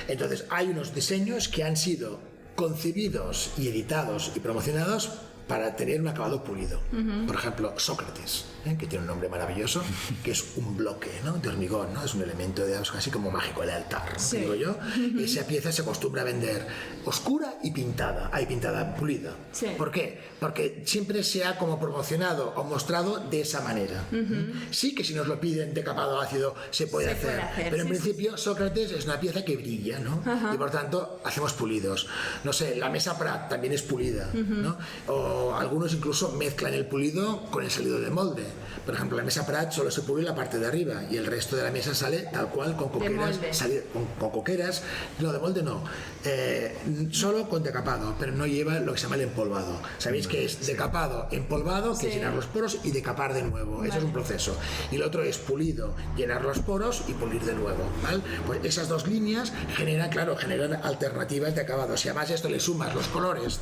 Entonces, hay unos diseños que han sido concebidos y editados y promocionados para tener un acabado pulido. Por ejemplo, Sócrates, que tiene un nombre maravilloso, que es un bloque, ¿no?, de hormigón, ¿no? Es un elemento casi como mágico, el altar, digo yo. Esa pieza se acostumbra a vender oscura y pintada, pintada pulida. ¿Por qué? Porque siempre se ha como promocionado o mostrado de esa manera. Sí que si nos lo piden decapado ácido se puede hacer, pero en principio Sócrates es una pieza que brilla, ¿no? Y por tanto hacemos pulidos. No sé, la mesa Prat también es pulida, ¿no? O algunos incluso mezclan el pulido con el salido de molde. Por ejemplo, la mesa Prat solo se pule la parte de arriba y el resto de la mesa sale tal cual, con coqueras. Con coqueras, no, de molde no. Solo con decapado, pero no lleva lo que se llama el empolvado. Sabéis que es decapado, empolvado, que es llenar los poros y decapar de nuevo. Eso es un proceso. Y el otro es pulido, llenar los poros y pulir de nuevo, ¿vale? Pues esas dos líneas generan alternativas de acabado. Si además a esto le sumas los colores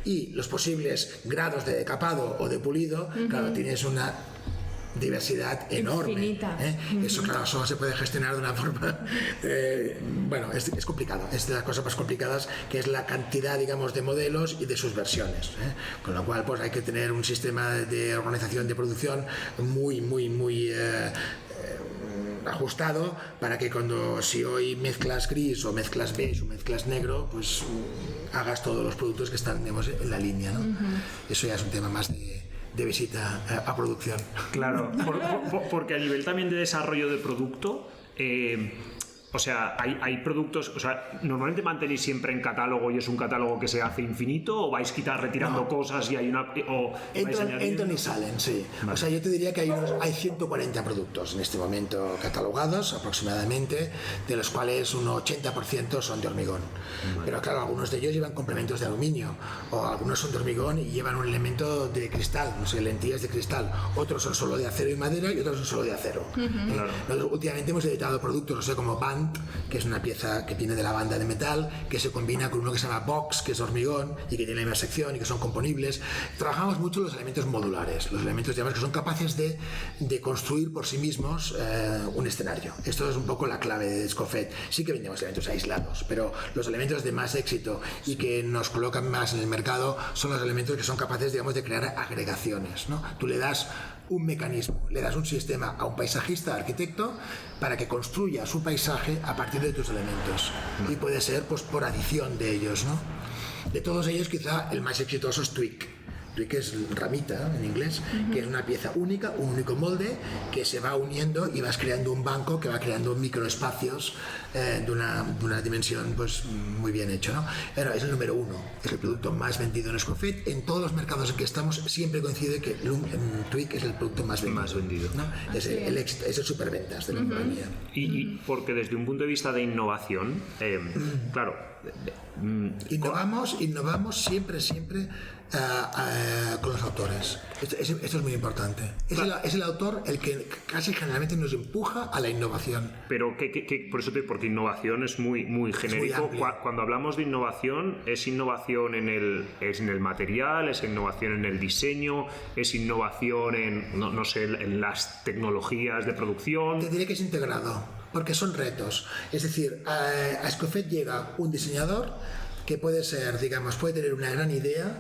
y los posibles grados de decapado o de pulido, claro, tienes una diversidad enorme. Eso, claro, solo se puede gestionar de una forma es complicado, es de las cosas más complicadas, que es la cantidad, digamos, de modelos y de sus versiones, con lo cual pues hay que tener un sistema de organización de producción muy ajustado para que si hoy mezclas gris o mezclas beige o mezclas negro, pues hagas todos los productos que están, digamos, en la línea, ¿no? Eso ya es un tema más de visita a producción. Claro, porque a nivel también de desarrollo de producto, o sea, hay productos, o sea, ¿normalmente mantenéis siempre en catálogo y es un catálogo que se hace infinito o vais retirando cosas y hay una... Entran y salen, sí. Vale. O sea, yo te diría que hay 140 productos en este momento catalogados aproximadamente, de los cuales un 80% son de hormigón. Vale. Pero claro, algunos de ellos llevan complementos de aluminio, o algunos son de hormigón y llevan un elemento de cristal, no sé, lentillas de cristal. Otros son solo de acero y madera y otros son solo de acero. Claro. Nosotros últimamente hemos editado productos, no sé, como Band, que es una pieza que viene de la banda de metal, que se combina con uno que se llama Box, que es hormigón y que tiene la misma sección y que son componibles. Trabajamos mucho los elementos modulares, los elementos, digamos, que son capaces de construir por sí mismos un escenario. Esto es un poco la clave de Escofet. Sí que vendemos elementos aislados, pero los elementos de más éxito y que nos colocan más en el mercado son los elementos que son capaces, digamos, de crear agregaciones, ¿no? Tú le das un mecanismo, le das un sistema a un paisajista, arquitecto, para que construya su paisaje a partir de tus elementos, y puede ser pues por adición de ellos, ¿no? De todos ellos quizá el más exitoso es Twig. Twig es ramita en inglés, que es una pieza única, un único molde que se va uniendo y vas creando un banco que va creando microespacios de una dimensión pues muy bien hecho, ¿no? Pero es el número uno, es el producto más vendido en Escofet. En todos los mercados en que estamos siempre coincide que Twig es el producto más vendido, ¿no? Es el éxito, es el superventas de la compañía. Y porque desde un punto de vista de innovación, claro, innovamos siempre con los autores. Esto es muy importante. Es el autor el que casi generalmente nos empuja a la innovación. Pero porque innovación es muy genérico. Cuando hablamos de innovación, ¿es innovación en el material, es innovación en el diseño, es innovación en las tecnologías de producción? Te diré que es integrado, porque son retos. Es decir, a Escofet llega un diseñador que puede ser, digamos, puede tener una gran idea,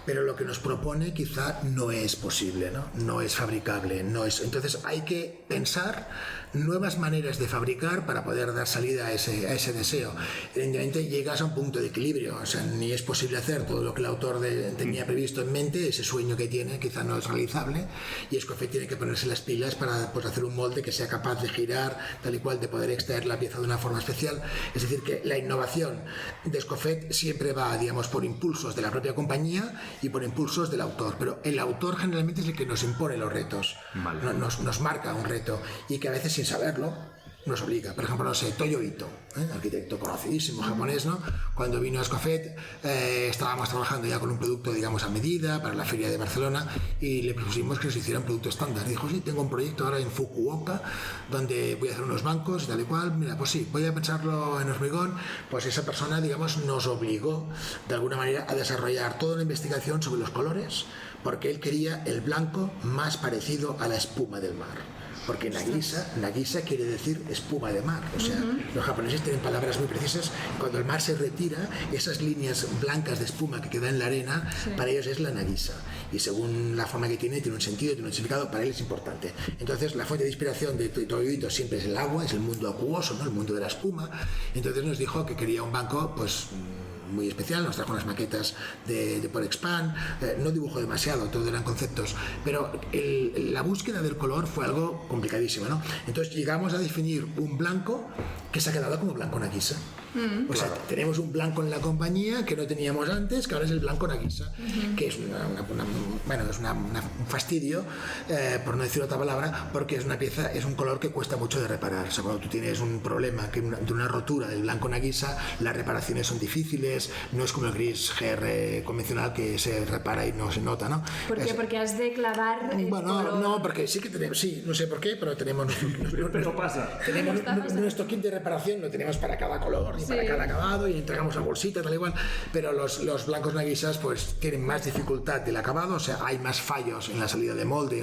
pero lo que nos propone quizá no es posible, no es fabricable, entonces hay que pensar nuevas maneras de fabricar para poder dar salida a ese deseo. Evidentemente llegas a un punto de equilibrio, o sea, ni es posible hacer todo lo que el autor tenía previsto en mente, ese sueño que tiene quizá no es realizable, y Escofet tiene que ponerse las pilas para pues, hacer un molde que sea capaz de girar tal y cual, de poder extraer la pieza de una forma especial. Es decir, que la innovación de Escofet siempre va, digamos, por impulsos de la propia compañía y por impulsos del autor, pero el autor generalmente es el que nos impone los retos, vale. nos marca un reto, y que a veces sin saberlo nos obliga. Por ejemplo, no sé, Toyo Ito, arquitecto conocidísimo japonés, ¿no? Cuando vino a Escofet estábamos trabajando ya con un producto, digamos, a medida para la feria de Barcelona, y le propusimos que nos hiciera un producto estándar. Y dijo, sí, tengo un proyecto ahora en Fukuoka donde voy a hacer unos bancos y tal y cual. Mira, pues sí, voy a pensarlo en hormigón. Pues esa persona, digamos, nos obligó de alguna manera a desarrollar toda una investigación sobre los colores, porque él quería el blanco más parecido a la espuma del mar. Porque Nagisa quiere decir espuma de mar. O sea, los japoneses tienen palabras muy precisas. Cuando el mar se retira, esas líneas blancas de espuma que quedan en la arena, para ellos es la Nagisa. Y según la forma que tiene un sentido, tiene un significado, para él es importante. Entonces, la fuente de inspiración de Toyo Ito siempre es el agua, es el mundo acuoso, ¿no? El mundo de la espuma. Entonces nos dijo que quería un banco, pues, muy especial, nos trajo unas maquetas de Porexpan, no dibujó demasiado, todo eran conceptos, pero la búsqueda del color fue algo complicadísimo, ¿no? Entonces llegamos a definir un blanco que se ha quedado como blanco Nagisa. O sea, tenemos un blanco en la compañía que no teníamos antes, que ahora es el blanco Nagisa, que es un fastidio, por no decir otra palabra, porque es una pieza, es un color que cuesta mucho de reparar. O sea, cuando tú tienes un problema de una rotura del blanco Nagisa, las reparaciones son difíciles, no es como el gris GR convencional que se repara y no se nota, ¿no? ¿Por qué? Porque has de clavar el color. No, porque sí que tenemos, sí, no sé por qué, pero tenemos pero pasa. Tenemos nuestro kit de reparación, lo tenemos para cada color y para cada acabado, y entregamos la bolsita tal igual, pero los blancos Nagisas pues tienen más dificultad del acabado, o sea, hay más fallos en la salida de molde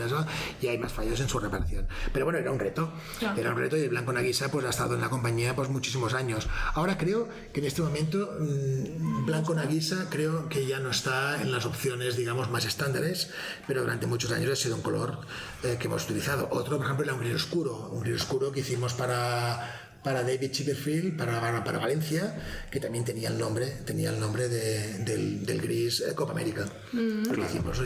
y hay más fallos en su reparación. Pero bueno, era un reto, y el blanco Nagisa pues ha estado en la compañía pues muchísimos años. Ahora creo que en este momento blanco Nagisa creo que ya no está en las opciones, digamos, más estándares, pero durante muchos años ha sido un color que hemos utilizado. Otro, por ejemplo, era un gris oscuro que hicimos para David Chipperfield, para Valencia, que también tenía el nombre del gris Copa América. Lo hicimos,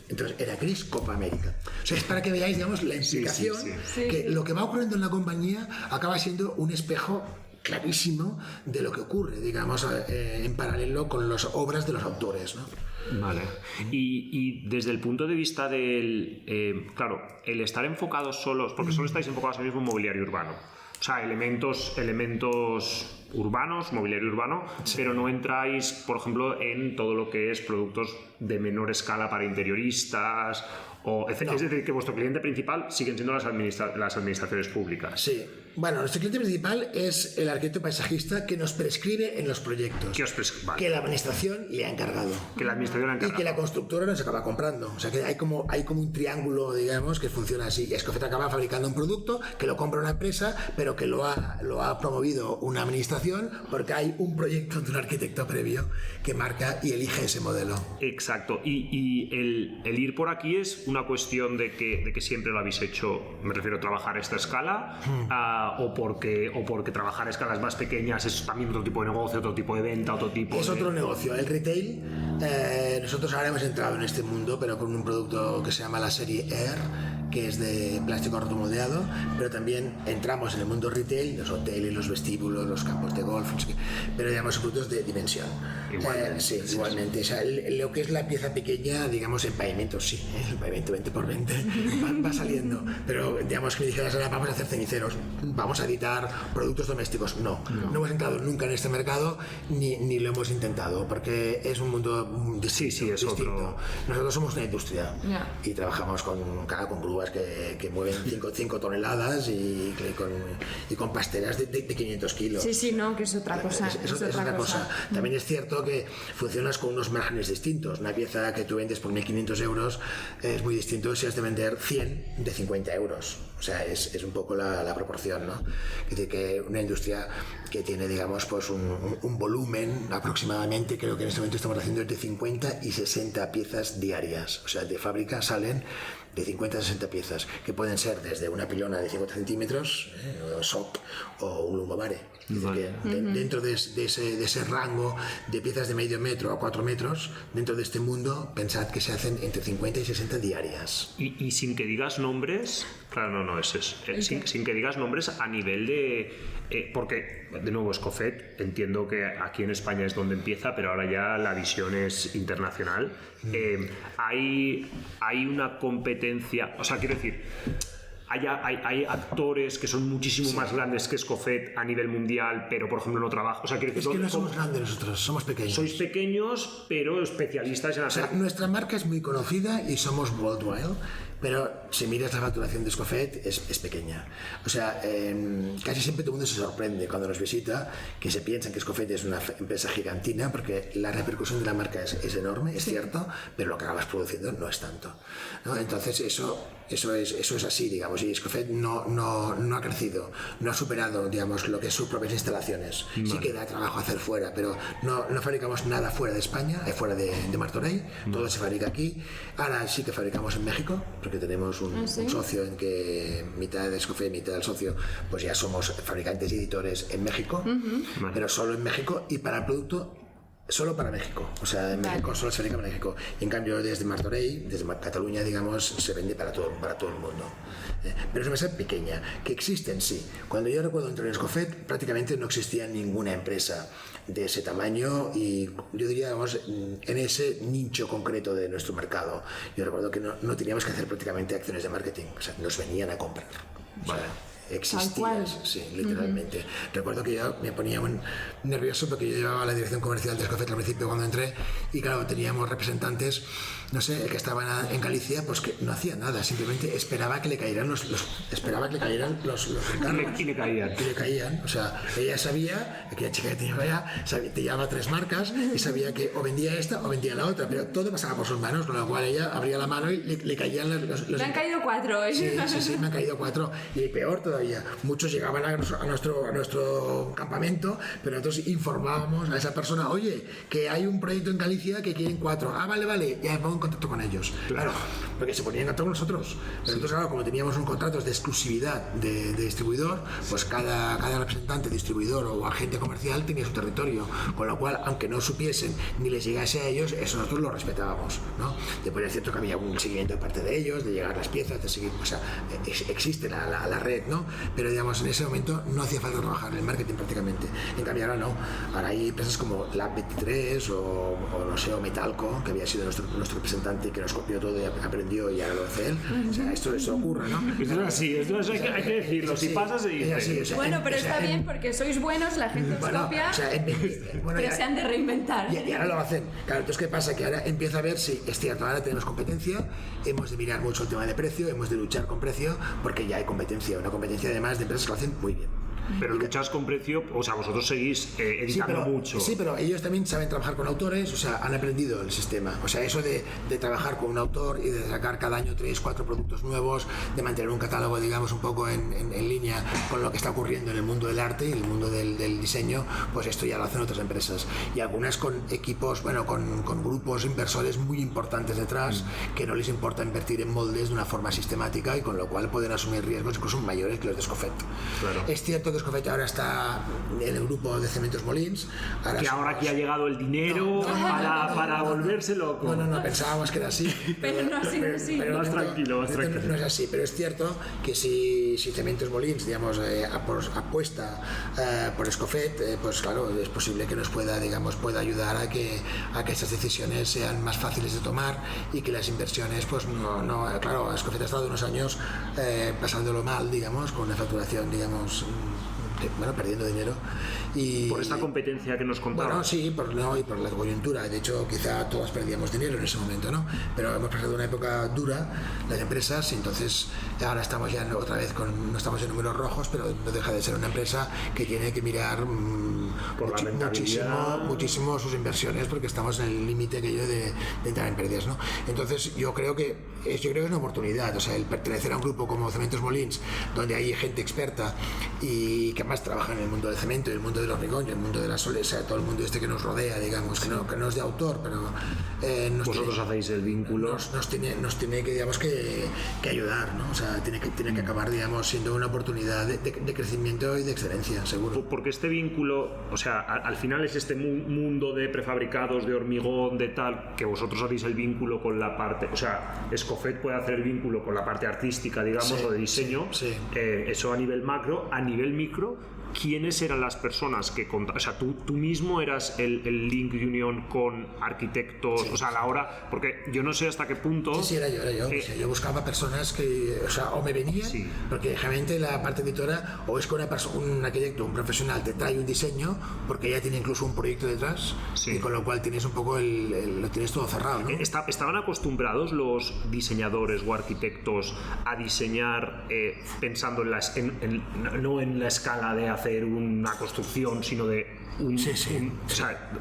entonces era gris Copa América. O sea, es para que veáis, digamos, la implicación, que lo que va ocurriendo en la compañía acaba siendo un espejo clarísimo de lo que ocurre, digamos, en paralelo con las obras de los autores, ¿no? Vale. Y desde el punto de vista del... claro, el estar enfocados solos, porque solo estáis enfocados ahora mismo en mobiliario urbano. O sea, elementos urbanos, mobiliario urbano, pero no entráis, por ejemplo, en todo lo que es productos de menor escala para interioristas. Es decir, que vuestro cliente principal siguen siendo las administraciones públicas. Sí. Bueno, nuestro cliente principal es el arquitecto paisajista que nos prescribe en los proyectos. Que la administración le ha encargado. Y que la constructora nos acaba comprando. O sea, que hay como un triángulo, digamos, que funciona así. Y Escofet acaba fabricando un producto que lo compra una empresa, pero que lo ha promovido una administración porque hay un proyecto de un arquitecto previo que marca y elige ese modelo. Exacto. Y el ir por aquí es una cuestión de que siempre lo habéis hecho, me refiero a trabajar a esta escala, o porque trabajar a escalas más pequeñas es también otro tipo de negocio, otro tipo de venta, otro negocio. El retail, nosotros ahora hemos entrado en este mundo, pero con un producto que se llama la serie Air, que es de plástico rotomoldeado, pero también entramos en el mundo retail, los hoteles, los vestíbulos, los campos de golf, pero digamos productos de dimensión. Igualmente. O sea, lo que es la pieza pequeña, digamos, en pavimento, el pavimento 20x20 va saliendo, pero digamos que me dijeras ahora vamos a hacer ceniceros, vamos a editar productos domésticos. No hemos entrado nunca en este mercado ni lo hemos intentado, porque es un mundo distinto. Otro. Nosotros somos una industria y trabajamos con grúas que mueven 5 toneladas y con pasteras de 500 kilos. Que es otra cosa. Es otra cosa. También es cierto que funcionas con unos márgenes distintos. Una pieza que tú vendes por 1.500 euros es muy distinto si has de vender 100 de 50 euros. O sea, es un poco la proporción, ¿no? Es decir, que una industria que tiene, digamos, pues un volumen aproximadamente, creo que en este momento estamos haciendo de 50 y 60 piezas diarias. O sea, de fábrica salen de 50 a 60 piezas, que pueden ser desde una pilona de 50 centímetros, o SOP, o un lungomare. Vale. Dentro de ese rango de piezas de medio metro a 4 metros, dentro de este mundo, pensad que se hacen entre 50 y 60 diarias. Y sin que digas nombres, claro, no, sin que digas nombres a nivel de... porque, de nuevo, Escofet, entiendo que aquí en España es donde empieza, pero ahora ya la visión es internacional. Hay una competencia, o sea, quiero decir, hay actores que son muchísimo más grandes que Escofet a nivel mundial, pero por ejemplo no trabajan. O sea, quiero decir, es que no somos grandes nosotros, somos pequeños. Sois pequeños, pero especialistas en hacer... O sea, nuestra marca es muy conocida y somos worldwide, pero si miras la facturación de Escofet es pequeña. O sea, casi siempre todo el mundo se sorprende cuando nos visita, que se piensan que Escofet es una empresa gigantina, porque la repercusión de la marca es enorme, es cierto, pero lo que acabas produciendo no es tanto, ¿no? Entonces eso es así, digamos, y Escofet no ha crecido, no ha superado, digamos, lo que es sus propias instalaciones. Vale. Sí que da trabajo hacer fuera, pero no fabricamos nada fuera de España, fuera de Martorell, todo se fabrica aquí. Ahora sí que fabricamos en México, porque tenemos un socio en que mitad de Escofet, mitad del socio, pues ya somos fabricantes y editores en México, pero solo en México y para el producto solo para México, o sea, en México solo se fabrica en México. Y en cambio desde Martorell, desde Cataluña, digamos, se vende para todo el mundo. Pero es una empresa pequeña, que existen, sí. Cuando yo recuerdo entrar en Escofet, prácticamente no existía ninguna empresa de ese tamaño y yo diría, digamos, en ese nicho concreto de nuestro mercado. Yo recuerdo que no teníamos que hacer prácticamente acciones de marketing, o sea, nos venían a comprar. Vale. Existías, sí, literalmente. Recuerdo que yo me ponía muy nervioso porque yo llevaba la dirección comercial de Escofet al principio cuando entré y claro, teníamos representantes, no sé, el que estaba en Galicia, pues que no hacía nada, simplemente esperaba que le cayeran los encargos. Y le caían. O sea, ella sabía, aquella chica que tenía allá, te llevaba 3 marcas y sabía que o vendía esta o vendía la otra, pero todo pasaba por sus manos, con lo cual ella abría la mano y le caían los... Me han caído 4. Sí, me han caído 4 y peor todavía. Muchos llegaban a nuestro campamento, pero nosotros informábamos a esa persona, oye, que hay un proyecto en Galicia que quieren 4. Vale, ya me pongo en contacto con ellos. Claro, porque se ponían en contacto con nosotros. Pero entonces, claro, como teníamos un contrato de exclusividad de distribuidor, pues cada representante, distribuidor o agente comercial tenía su territorio, con lo cual, aunque no supiesen ni les llegase a ellos, eso nosotros lo respetábamos, ¿no? Después es cierto que había un seguimiento de parte de ellos, de llegar las piezas, de seguir, o sea, existe la red, ¿no? Pero digamos, en ese momento no hacía falta trabajar en el marketing prácticamente. En cambio ahora no, ahora hay empresas como Lab 23 o no sé, o Metalco, que había sido nuestro representante y que nos copió todo y aprendió y ahora lo hace él. O sea, esto ocurre, ¿no? Esto es así, hay que decirlo, si pasa se dice. Así, o sea, bueno, pero está bien porque sois buenos, la gente os copia, pero se han de reinventar. Y ahora lo hacen. Claro, entonces ¿qué pasa? Que ahora empieza a ver si es cierto, ahora tenemos competencia, hemos de mirar mucho el tema de precio, hemos de luchar con precio porque ya hay competencia, una competencia además de empresas que lo hacen muy bien. Pero luchas con precio, o sea, vosotros seguís editando mucho. Sí, pero ellos también saben trabajar con autores, o sea, han aprendido el sistema. O sea, eso de trabajar con un autor y de sacar cada año 3, 4 productos nuevos, de mantener un catálogo, digamos, un poco en línea con lo que está ocurriendo en el mundo del arte y en el mundo del diseño, pues esto ya lo hacen otras empresas. Y algunas con equipos, bueno, con grupos inversores muy importantes detrás, que no les importa invertir en moldes de una forma sistemática y con lo cual pueden asumir riesgos incluso mayores que los de Escofet. Claro. Es cierto que Escofet ahora está en el grupo de Cementos Molins. Ahora que ha llegado el dinero para volverse loco. No, pensábamos que era así. Pero no ha sido así. Más tranquilo. No es así, pero es cierto que si Cementos Molins, digamos, apuesta por Escofet, pues claro, es posible que nos pueda ayudar a que estas decisiones sean más fáciles de tomar y que las inversiones, pues claro, Escofet ha estado unos años pasándolo mal, digamos, con una facturación, digamos, perdiendo dinero. Y por esta competencia que nos contaba. Bueno, sí, y por la coyuntura. De hecho, quizá todos perdíamos dinero en ese momento, ¿no? Pero hemos pasado una época dura, las empresas, y entonces ahora estamos ya otra vez no estamos en números rojos, pero no deja de ser una empresa que tiene que mirar muchísimo sus inversiones, porque estamos en el límite aquello de entrar en pérdidas, ¿no? Entonces yo creo que es una oportunidad, o sea, el pertenecer a un grupo como Cementos Molins, donde hay gente experta y que más trabaja en el mundo del cemento, y el mundo del hormigón, y el mundo de la solesa, todo el mundo que nos rodea, digamos, que no es de autor, pero vosotros hacéis el vínculo, nos tiene que, digamos, que ayudar, ¿no? O sea, tiene que acabar, digamos, siendo una oportunidad de crecimiento y de excelencia, seguro. Porque este vínculo, o sea, al final es este mundo de prefabricados, de hormigón, de tal, que vosotros hacéis el vínculo con la parte, o sea, Escofet puede hacer el vínculo con la parte artística, digamos, o de diseño, eso a nivel macro. A nivel micro, ¿quiénes eran las personas que o sea, tú mismo eras el link de unión con arquitectos? O sea, a la hora, porque yo no sé hasta qué punto... Sí, era yo. O sea, yo buscaba personas que, o sea, o me venían, porque generalmente la parte editora o es que un arquitecto, un profesional te trae un diseño, porque ya tiene incluso un proyecto detrás, y con lo cual tienes un poco lo tienes todo cerrado, ¿no? ¿Estaban acostumbrados los diseñadores o arquitectos a diseñar pensando no en la escala de hacer una construcción, sino de o sea,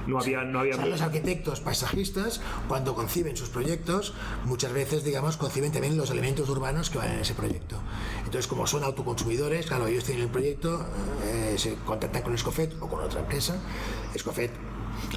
no había o sea, los arquitectos paisajistas, cuando conciben sus proyectos, muchas veces, digamos, conciben también los elementos urbanos que van en ese proyecto. Entonces, como son autoconsumidores, claro, ellos tienen el proyecto, se contactan con Escofet o con otra empresa. Escofet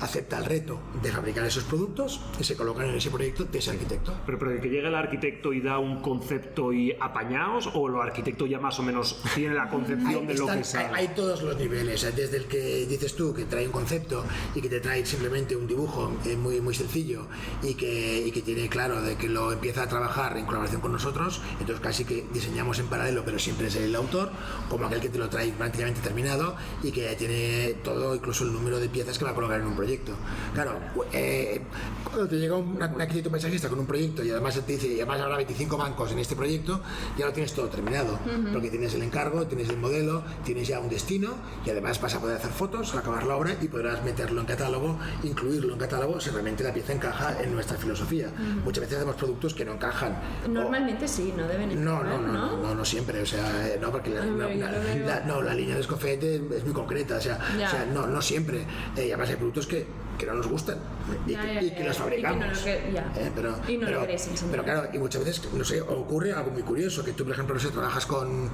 acepta el reto de fabricar esos productos y se colocan en ese proyecto de ese arquitecto. Pero que llegue el arquitecto y da un concepto y apañados, o el arquitecto ya más o menos tiene la concepción de lo que sale. Hay todos los niveles, desde el que dices tú que trae un concepto y que te trae simplemente un dibujo muy, muy sencillo y que tiene claro de que lo empieza a trabajar en colaboración con nosotros, entonces casi que diseñamos en paralelo, pero siempre es el autor, como aquel que te lo trae prácticamente terminado y que ya tiene todo, incluso el número de piezas que va a colocar en un proyecto. Claro, cuando te llega un arquitecto paisajista con un proyecto y además te dice, y además habrá 25 bancos en este proyecto, ya lo tienes todo terminado, porque tienes el encargo, tienes el modelo, tienes ya un destino, y además vas a poder hacer fotos, acabar la obra y podrás meterlo en catálogo, incluirlo en catálogo si realmente la pieza encaja en nuestra filosofía. Muchas veces hacemos productos que no encajan. Normalmente sí, no deben encajar, no siempre, o sea, no, porque la línea de Escofet es muy concreta, o sea, no siempre. Y además hay productos que no nos gustan y que los fabricamos. Pero claro, y muchas veces, no sé, ocurre algo muy curioso, que tú, por ejemplo, no sé, trabajas con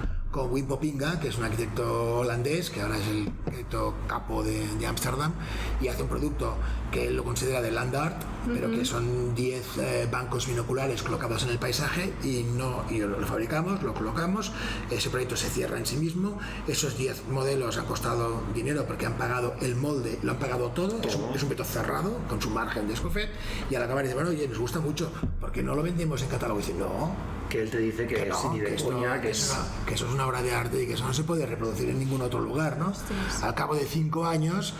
Wim Popinga, que es un arquitecto holandés, que ahora es el arquitecto capo de Ámsterdam, y hace un producto que él lo considera de land art, pero que son 10 bancos binoculares colocados en el paisaje y lo fabricamos, lo colocamos, ese proyecto se cierra en sí mismo, esos 10 modelos han costado dinero porque han pagado el molde, lo han pagado todo, es un proyecto cerrado con su margen de Escofet, y al acabar dice, bueno, oye, nos gusta mucho, ¿por qué no lo vendemos en catálogo? Y dice, no, que él te dice que es ni de coña, que eso es una obra de arte y que eso no se puede reproducir en ningún otro lugar, ¿no? Sí. Al cabo de 5 años,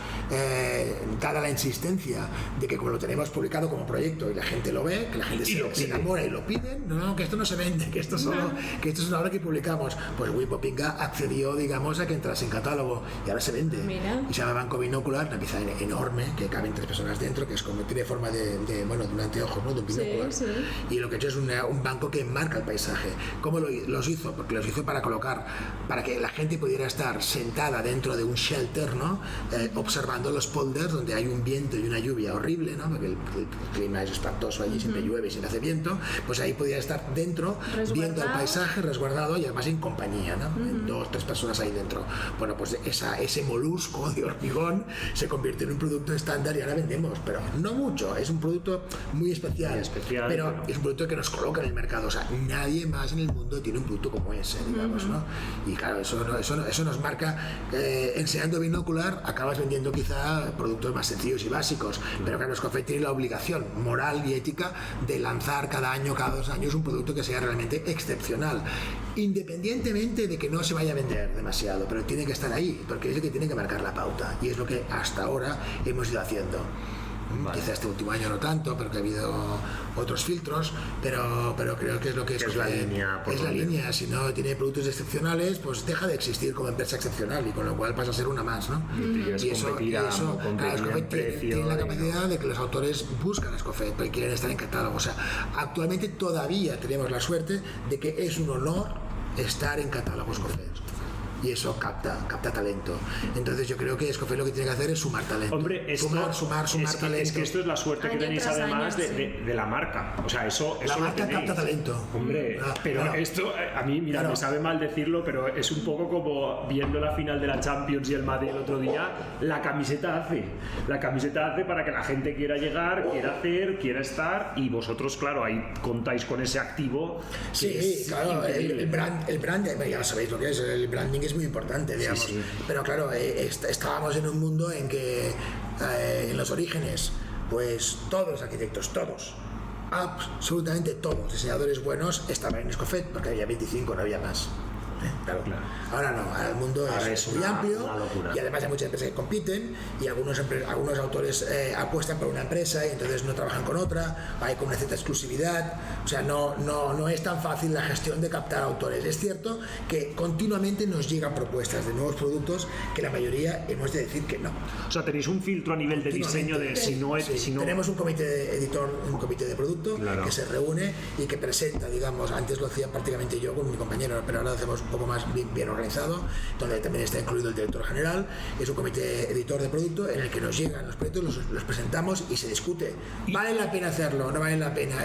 dada la insistencia de que como lo tenemos publicado como proyecto y la gente lo ve, que la gente se enamora y lo piden, no, que esto no se vende, que esto es una obra que publicamos, pues Wim Popinga accedió, digamos, a que entrase en catálogo y ahora se vende. Mira. Y se llama Banco Binocular, una pieza enorme que caben 3 personas dentro, que es como tiene forma de un anteojo, ¿no? De un binóculo. Sí. Y lo que he hecho es un banco que enmarca el paisaje. ¿Cómo los hizo? Porque los hizo para que la gente pudiera estar sentada dentro de un shelter, ¿no? Observando los polders donde hay un viento y una lluvia horrible, ¿no? Porque el clima es espantoso, allí siempre llueve y siempre hace viento, pues ahí podía estar dentro, viendo el paisaje, resguardado y además en compañía, ¿no? 2, 3 personas ahí dentro. Bueno, pues ese molusco de hormigón se convirtió en un producto estándar y ahora vendemos, pero no mucho, es un producto muy especial, pero es un producto que nos coloca en el mercado, o sea, nadie más en el mundo tiene un producto como ese, digamos, ¿no? Y claro, eso nos marca, enseñando binocular acabas vendiendo quizá productos más sencillos y básicos, pero claro, Escofet tiene la obligación moral y ética de lanzar cada año, cada 2 años un producto que sea realmente excepcional, independientemente de que no se vaya a vender demasiado, pero tiene que estar ahí, porque es el que tiene que marcar la pauta, y es lo que hasta ahora hemos ido haciendo. Vale. Quizá este último año no tanto, pero que ha habido otros filtros, pero creo que es lo que es la línea. Es la línea. Si no tiene productos excepcionales, pues deja de existir como empresa excepcional y con lo cual pasa a ser una más, ¿no? Y eso claro, Escofet tiene la capacidad de que los autores buscan Escofet porque quieren estar en catálogo. O sea, actualmente todavía tenemos la suerte de que es un honor estar en catálogo Escofet. y eso capta talento. Entonces yo creo que Escofet lo que tiene que hacer es sumar talento. Hombre, sumar talento. Es que esto es la suerte que tenéis además de la marca. O sea, eso la marca capta talento. Hombre, pero esto a mí, mira, me sabe mal decirlo, pero es un poco como viendo la final de la Champions y el Madrid el otro día, la camiseta hace para que la gente quiera llegar, quiera hacer, quiera estar, y vosotros, claro, ahí contáis con ese activo. Sí, claro, el brand, ya lo sabéis lo que es, el branding es muy importante, digamos. Sí. Pero claro, estábamos en un mundo en que en los orígenes, pues todos los arquitectos, todos, absolutamente todos los diseñadores buenos estaban en Escofet, porque había 25, no había más. Claro. Ahora no, ahora el mundo es muy amplio y además hay muchas empresas que compiten y algunos autores apuestan por una empresa y entonces no trabajan con otra, hay con una cierta exclusividad, o sea, no es tan fácil la gestión de captar autores. Es cierto que continuamente nos llegan propuestas de nuevos productos que la mayoría hemos de decir que no. O sea, tenéis un filtro a nivel de diseño de si no. Tenemos un comité de editor, un comité de producto, claro, que se reúne y que presenta, digamos, antes lo hacía prácticamente yo con mi compañero, pero ahora lo hacemos un poco más bien organizado, donde también está incluido el director general. Es un comité editor de producto en el que nos llegan los proyectos, los presentamos y se discute. ¿Vale la pena hacerlo? ¿No vale la pena?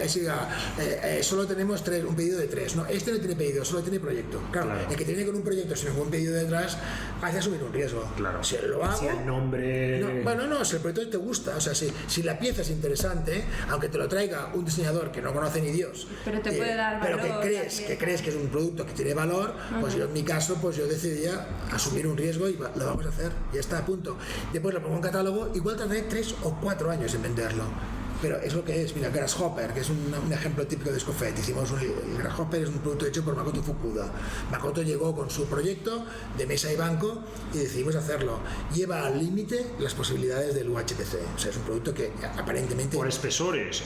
Solo tenemos un pedido de 3. No, este no tiene pedido, solo tiene proyecto. Claro. El que tiene con un proyecto sin ningún pedido detrás hace asumir un riesgo. Claro. Si lo hago, si el nombre... si el proyecto te gusta, o sea, si la pieza es interesante, aunque te lo traiga un diseñador que no conoce ni Dios, pero te puede dar valor, pero que crees que es un producto que tiene valor, pues yo en mi caso, pues yo decidía asumir un riesgo y lo vamos a hacer, ya está a punto. Después lo pongo en catálogo, igual tardaré 3 o 4 años en venderlo. Pero es lo que es, mira, Grasshopper, que es un ejemplo típico de Escofet. El Grasshopper es un producto hecho por Makoto Fukuda. Makoto llegó con su proyecto de mesa y banco y decidimos hacerlo. Lleva al límite las posibilidades del UHPC. O sea, es un producto que aparentemente... Por espesores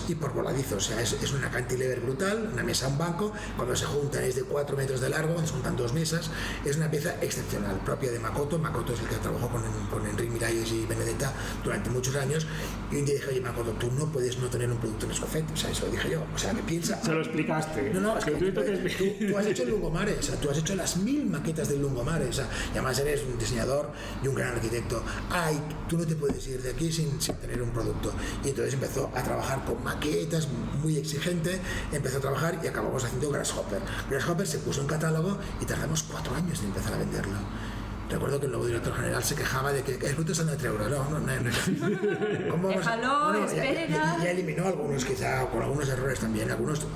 y por voladizos. O sea, es una cantilever brutal, una mesa, un banco. Cuando se juntan es de 4 metros de largo, se juntan 2 mesas. Es una pieza excepcional, propia de Makoto. Makoto es el que trabajó con Enrique Miralles y Benedetta durante muchos años. Y un día dije, oye, Makoto, tú no puedes no tener un producto en Escofet, o sea, eso lo dije yo, o sea, que piensa... Se lo explicaste. No, es que tú has hecho el Lungomare, o sea, tú has hecho las 1000 maquetas del Lungomare, o sea, y además eres un diseñador y un gran arquitecto. Tú no te puedes ir de aquí sin tener un producto. Y entonces empezó a trabajar con maquetas, muy exigente, empezó a trabajar y acabamos haciendo Grasshopper. Grasshopper se puso en catálogo y tardamos 4 años en empezar a venderlo. Recuerdo que el nuevo director general se quejaba de que el producto está en 3 euros. No. Déjalo, espera. Ya eliminó algunos, quizá con algunos errores también, algunos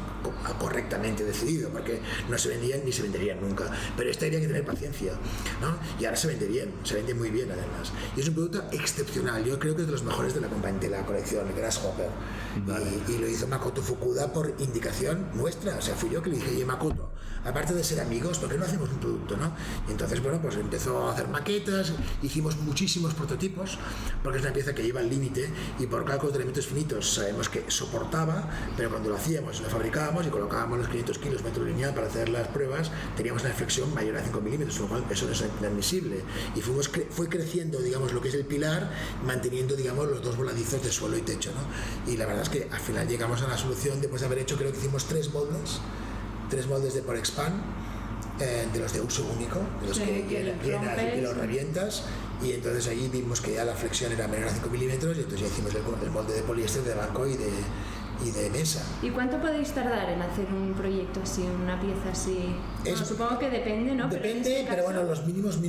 correctamente decidido, porque no se vendían ni se venderían nunca. Pero esta había que tener paciencia, ¿no? Y ahora se vende bien, se vende muy bien además. Y es un producto excepcional, yo creo que es de los mejores de la colección, el Grasshopper. Vale. Y lo hizo Makoto Fukuda por indicación nuestra, o sea, fui yo que le dije, oye, Makoto, aparte de ser amigos, ¿por qué no hacemos un producto, no? Y entonces, bueno, pues empezó a hacer maquetas, hicimos muchísimos prototipos, porque es una pieza que lleva al límite y por cálculos de elementos finitos sabemos que soportaba, pero cuando lo hacíamos, lo fabricábamos y colocábamos los 500 kilos metro lineal para hacer las pruebas, teníamos una flexión mayor a 5 milímetros, lo cual eso no es inadmisible. Y fue creciendo, digamos, lo que es el pilar, manteniendo, digamos, los 2 voladizos de suelo y techo, ¿no? Y la verdad es que al final llegamos a la solución después de haber hecho, creo que hicimos 3 moldes de Porexpan, de los de uso único, de los que llenas y los revientas, y entonces allí vimos que ya la flexión era menor a 5 milímetros y entonces ya hicimos el molde de poliéster de banco y de mesa. ¿Y cuánto podéis tardar en hacer un proyecto así, una pieza así? Bueno, supongo que depende, ¿no? Depende, pero bueno, los mínimos,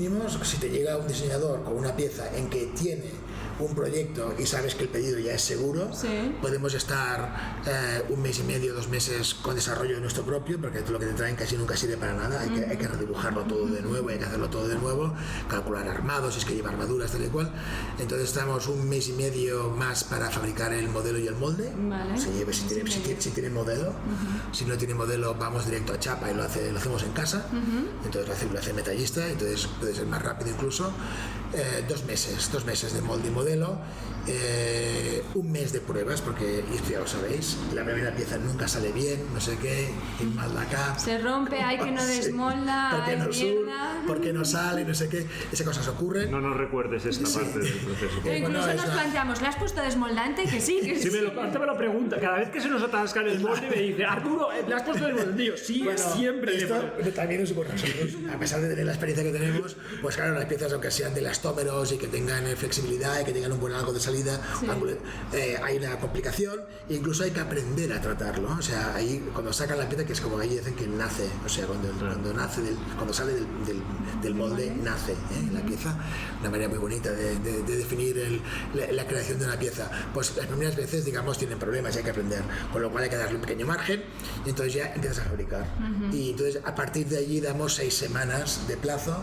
si te llega un diseñador con una pieza en que tiene un proyecto y sabes que el pedido ya es seguro, sí, podemos estar 1 mes y medio, 2 meses con desarrollo de nuestro propio, porque lo que te traen casi nunca sirve para nada, hay que redibujarlo todo de nuevo, hay que hacerlo todo de nuevo, calcular armados, si es que lleva armaduras, tal y cual. Entonces estamos 1 mes y medio más para fabricar el modelo y el molde, vale, si tiene modelo. Si no tiene modelo, vamos directo a chapa y lo hacemos en casa. Entonces lo hace el metallista, entonces puede ser más rápido incluso. 2 meses de molde y modelo. un mes de pruebas, porque, y esto ya lo sabéis, la primera pieza nunca sale bien, no sé qué, mal la cap. Se rompe, hay que no desmolda, hay mierda. Porque no sale, no sé qué, esas cosas ocurren. No nos recuerdes esta parte del proceso. Incluso nos planteamos, ¿le has puesto desmoldante? Que sí, que sí. Me lo pregunta, cada vez que se nos atasca el desmolde me dice, Arturo, ¿le has puesto desmolde? Tío, sí, siempre. Esto también nos ocurre a nosotros, a pesar de tener la experiencia que tenemos, pues claro, las piezas, aunque sean de elastómeros y que tengan flexibilidad y que tengan un buen arco de salida, hay una complicación e incluso hay que aprender a tratarlo. O sea, ahí cuando sacan la pieza, que es como ahí dicen que nace, o sea, cuando sale del molde, nace la pieza, una manera muy bonita de definir la creación de una pieza. Pues las primeras veces, digamos, tienen problemas y hay que aprender, con lo cual hay que darle un pequeño margen y entonces ya empiezas a fabricar. Y entonces a partir de allí damos 6 semanas de plazo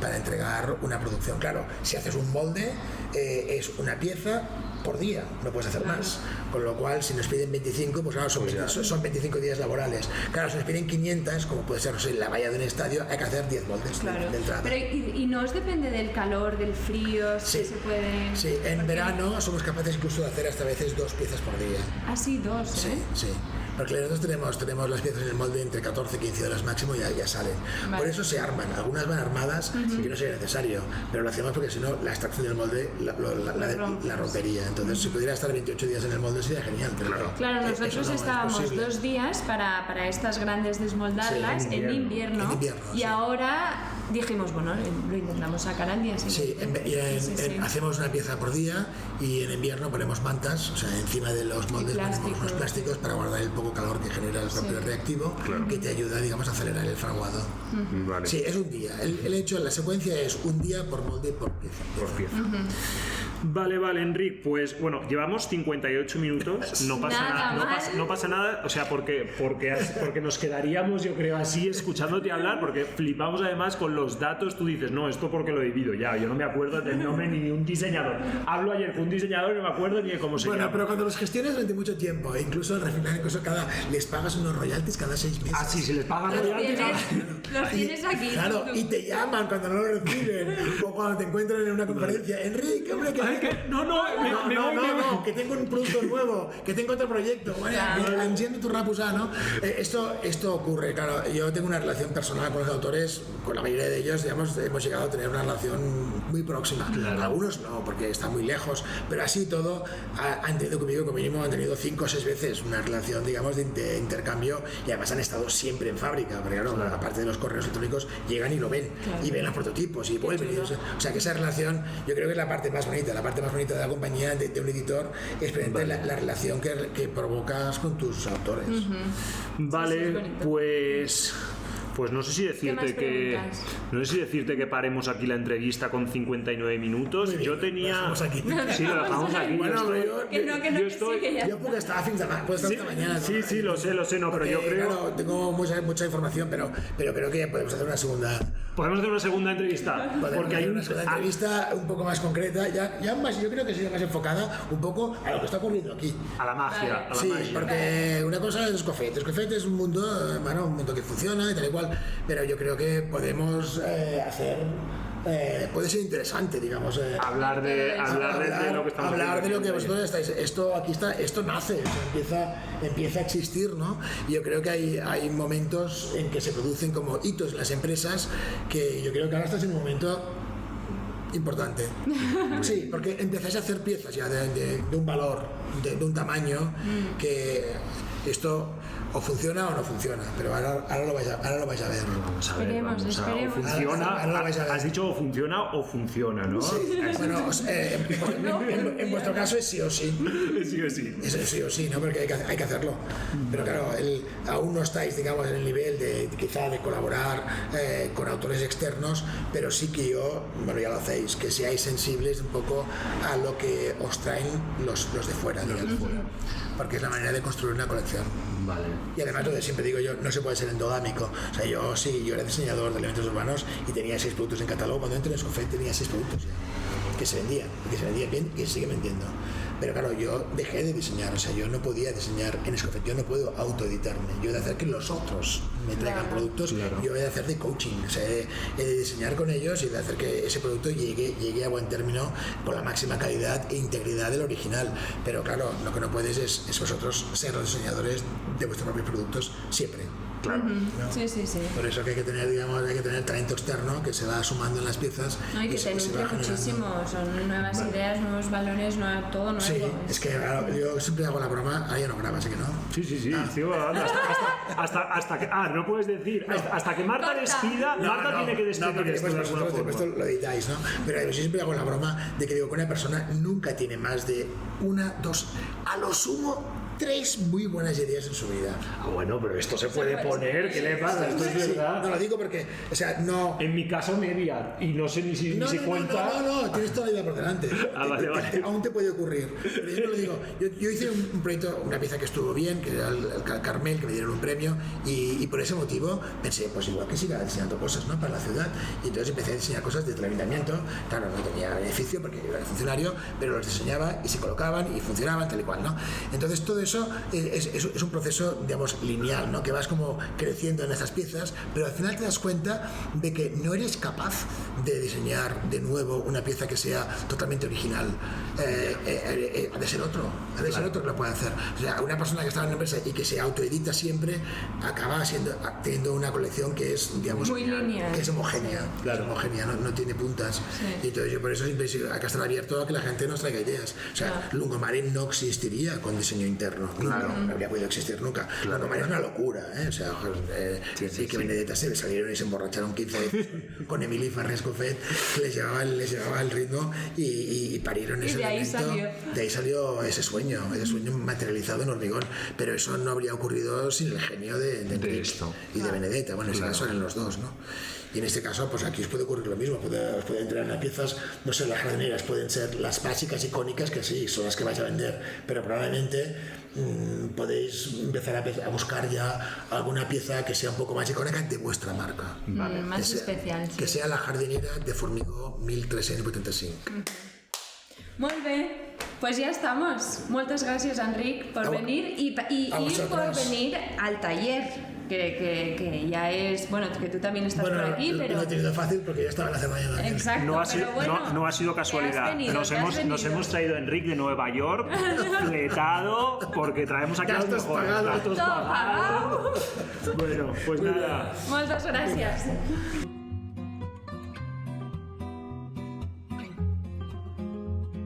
para entregar una producción. Claro, si haces un molde, es una pieza por día, no puedes hacer más. Con lo cual, si nos piden 25, pues claro, son 25 días laborales. Claro, si nos piden 500, como puede ser, no sé, la valla de un estadio, hay que hacer 10 moldes de entrada. Pero ¿y no os depende del calor, del frío? Sí, se puede... sí, en verano somos capaces incluso de hacer hasta a veces 2 piezas por día. Ah, sí, 2, Sí, sí. Porque nosotros tenemos las piezas en el molde entre 14 y 15 horas máximo y ya salen. Vale. Por eso se arman. Algunas van armadas, que no sería necesario, pero lo hacemos porque si no la extracción del molde la rompería. Entonces, si pudiera estar 28 días en el molde sería genial. Pero claro, nosotros estábamos 2 días para estas grandes desmoldarlas en invierno y ahora dijimos, bueno, lo intentamos sacar al día siguiente. Sí, hacemos una pieza por día y en invierno ponemos mantas, o sea, encima de los moldes ponemos unos plásticos para guardar el poco calor que genera el propio reactivo, que te ayuda, digamos, a acelerar el fraguado. Vale. Sí, es un día. El hecho, la secuencia es un día por molde por pieza. Vale, Enric, pues bueno, llevamos 58 minutos, no pasa nada, o sea, porque nos quedaríamos, yo creo, así escuchándote hablar, porque flipamos además con los datos. Tú dices, no, esto porque lo he vivido ya, yo no me acuerdo del nombre ni de un diseñador. Hablo ayer con un diseñador y no me acuerdo ni de cómo se llama. Bueno, pero cuando los gestiones durante mucho tiempo, incluso al final, les pagas unos royalties cada 6 meses. Ah, sí, si les pagan royalties. Los tienes aquí. Claro, y te llaman cuando no lo reciben, o cuando te encuentran en una conferencia. Enrique, hombre, que tengo un producto nuevo, que tengo otro proyecto. Bueno, entiendo tu rapusa, ¿no? Esto ocurre, claro. Yo tengo una relación personal con los autores, con la mayoría de ellos, digamos, hemos llegado a tener una relación muy próxima. Claro. Algunos no, porque están muy lejos, pero así todo han tenido conmigo, como mínimo, han tenido 5 o 6 veces una relación, digamos, de intercambio, y además han estado siempre en fábrica, porque claro, aparte de los correos electrónicos, llegan y lo ven, y ven los prototipos, y vuelven. O sea, que esa relación, yo creo que es la parte más bonita de la compañía, de un editor, es precisamente la relación que provocas con tus autores. Vale, pues no sé si decirte que paremos aquí la entrevista con 59 minutos. Bien, yo tenía... Sí, lo dejamos aquí. Bueno, yo porque estaba hasta mañana. Sí, lo sé, no, pero yo creo... Claro, tengo mucha información, pero creo que podemos hacer una segunda... Podemos hacer una segunda entrevista. Porque hay una segunda entrevista un poco más concreta, ya más, yo creo que sería más enfocada un poco a lo que está ocurriendo aquí. A la magia. Sí, porque una cosa es Escofet. Escofet es un mundo, un mundo que funciona y tal y cual, pero yo creo que podemos hacer... puede ser interesante, digamos, hablar de lo que estamos hablar de lo que vosotros estáis. Esto nace, o sea, empieza a existir, ¿no? Y yo creo que hay momentos en que se producen como hitos en las empresas, que yo creo que ahora estás en un momento importante. Sí, porque empezáis a hacer piezas ya de un valor, de un tamaño, que esto o funciona o no funciona, pero ahora lo vais a ver. Vamos a ver. Esperemos. Funciona. Ahora lo vais a ver. Has dicho o funciona, ¿no? Sí. Bueno, en vuestro caso es sí o sí. Sí o sí. Es sí o sí, ¿no? Porque hay que hacerlo. Pero claro, aún no estáis, digamos, en el nivel quizá de colaborar con autores externos, pero sí que ya lo hacéis, que seáis sensibles un poco a lo que os traen los de fuera, porque es la manera de construir una colección. Vale. Y además, lo de siempre digo yo, no se puede ser endogámico. O sea, yo era diseñador de elementos urbanos y tenía 6 productos en catálogo. Cuando entré en Escofet tenía 6 productos ya, que se vendían bien y que se siguen vendiendo. Pero claro, yo dejé de diseñar, o sea, yo no podía diseñar en Escofet, yo no puedo autoeditarme, yo he de hacer que los otros me traigan productos, yo he de hacer de coaching, o sea, he de diseñar con ellos y de hacer que ese producto llegue a buen término con la máxima calidad e integridad del original. Pero claro, lo que no puedes es vosotros ser los diseñadores de vuestros propios productos siempre. Claro. ¿No? Sí. Por eso que hay que tener, digamos, talento externo que se va sumando en las piezas. No, y que te nutre muchísimo, son nuevas ideas, nuevos valores, todo nuevo. Sí, es que claro, yo siempre hago la broma, ahí ya no grabas, ¿sí que no? Sí, tío, hasta que... no puedes decir, hasta que Marta despida, Marta tiene que despedir esto de alguna forma. Esto lo editáis, ¿no? Pero yo siempre hago la broma de que digo que una persona nunca tiene más de 1, 2, a lo sumo 3 muy buenas ideas en su vida. Bueno, pero esto se puede poner, ¿qué le pasa? Esto es verdad. No lo digo porque, o sea, no... En mi caso media, y no sé ni si cuenta... No, tienes toda la vida por delante. Vale. Aún te puede ocurrir. Pero yo no lo digo. Yo hice un proyecto, una pieza que estuvo bien, que era el Carmel, que me dieron un premio, y por ese motivo pensé, pues igual que siga diseñando cosas, ¿no?, para la ciudad. Y entonces empecé a diseñar cosas de ayuntamiento. Claro, no tenía beneficio porque yo era funcionario, pero los diseñaba y se colocaban y funcionaban tal y cual, ¿no? Entonces todo eso es un proceso, digamos, lineal, ¿no?, que vas como creciendo en esas piezas, pero al final te das cuenta de que no eres capaz de diseñar de nuevo una pieza que sea totalmente original. Ha de ser otro que lo pueda hacer. O sea, una persona que está en una empresa y que se autoedita siempre acaba teniendo una colección que es, digamos, muy lineal, que es homogénea, no tiene puntas. Y entonces yo por eso siempre hay que estar abierto a que la gente nos traiga ideas. O sea, Lungomare no existiría con diseño interno. No habría podido existir nunca. Lungomare es una locura, ¿eh? O sea, que Benedetta se salieron y se emborracharon 15 veces con Emily Farré Escofet, que les llevaba el ritmo y parieron ese elemento. De ahí salió ese sueño materializado en hormigón. Pero eso no habría ocurrido sin el genio de esto y de Benedetta. Bueno, en ese caso eran los dos, ¿no? Y en este caso, pues aquí os puede ocurrir lo mismo. Pueden entrar en piezas, no sé, las jardineras pueden ser las básicas, icónicas, que sí, son las que vais a vender, pero probablemente podéis empezar a buscar ya alguna pieza que sea un poco más icónica de vuestra marca. Más especial. Que sea la jardinera de Formigó 1385. Molt bé, pues ja estamos. Moltes gràcies, Enric, por venir y por venir al taller. Que ya es, bueno, que tú también estás por aquí, pero... Lo he tenido fácil porque ya estaba en la Cervalleda. Exacto, no ha sido casualidad. Nos hemos traído a Enric de Nueva York, fletado, porque traemos aquí a los mejores. Todo pagado. Bueno, pues nada. Muchas gracias.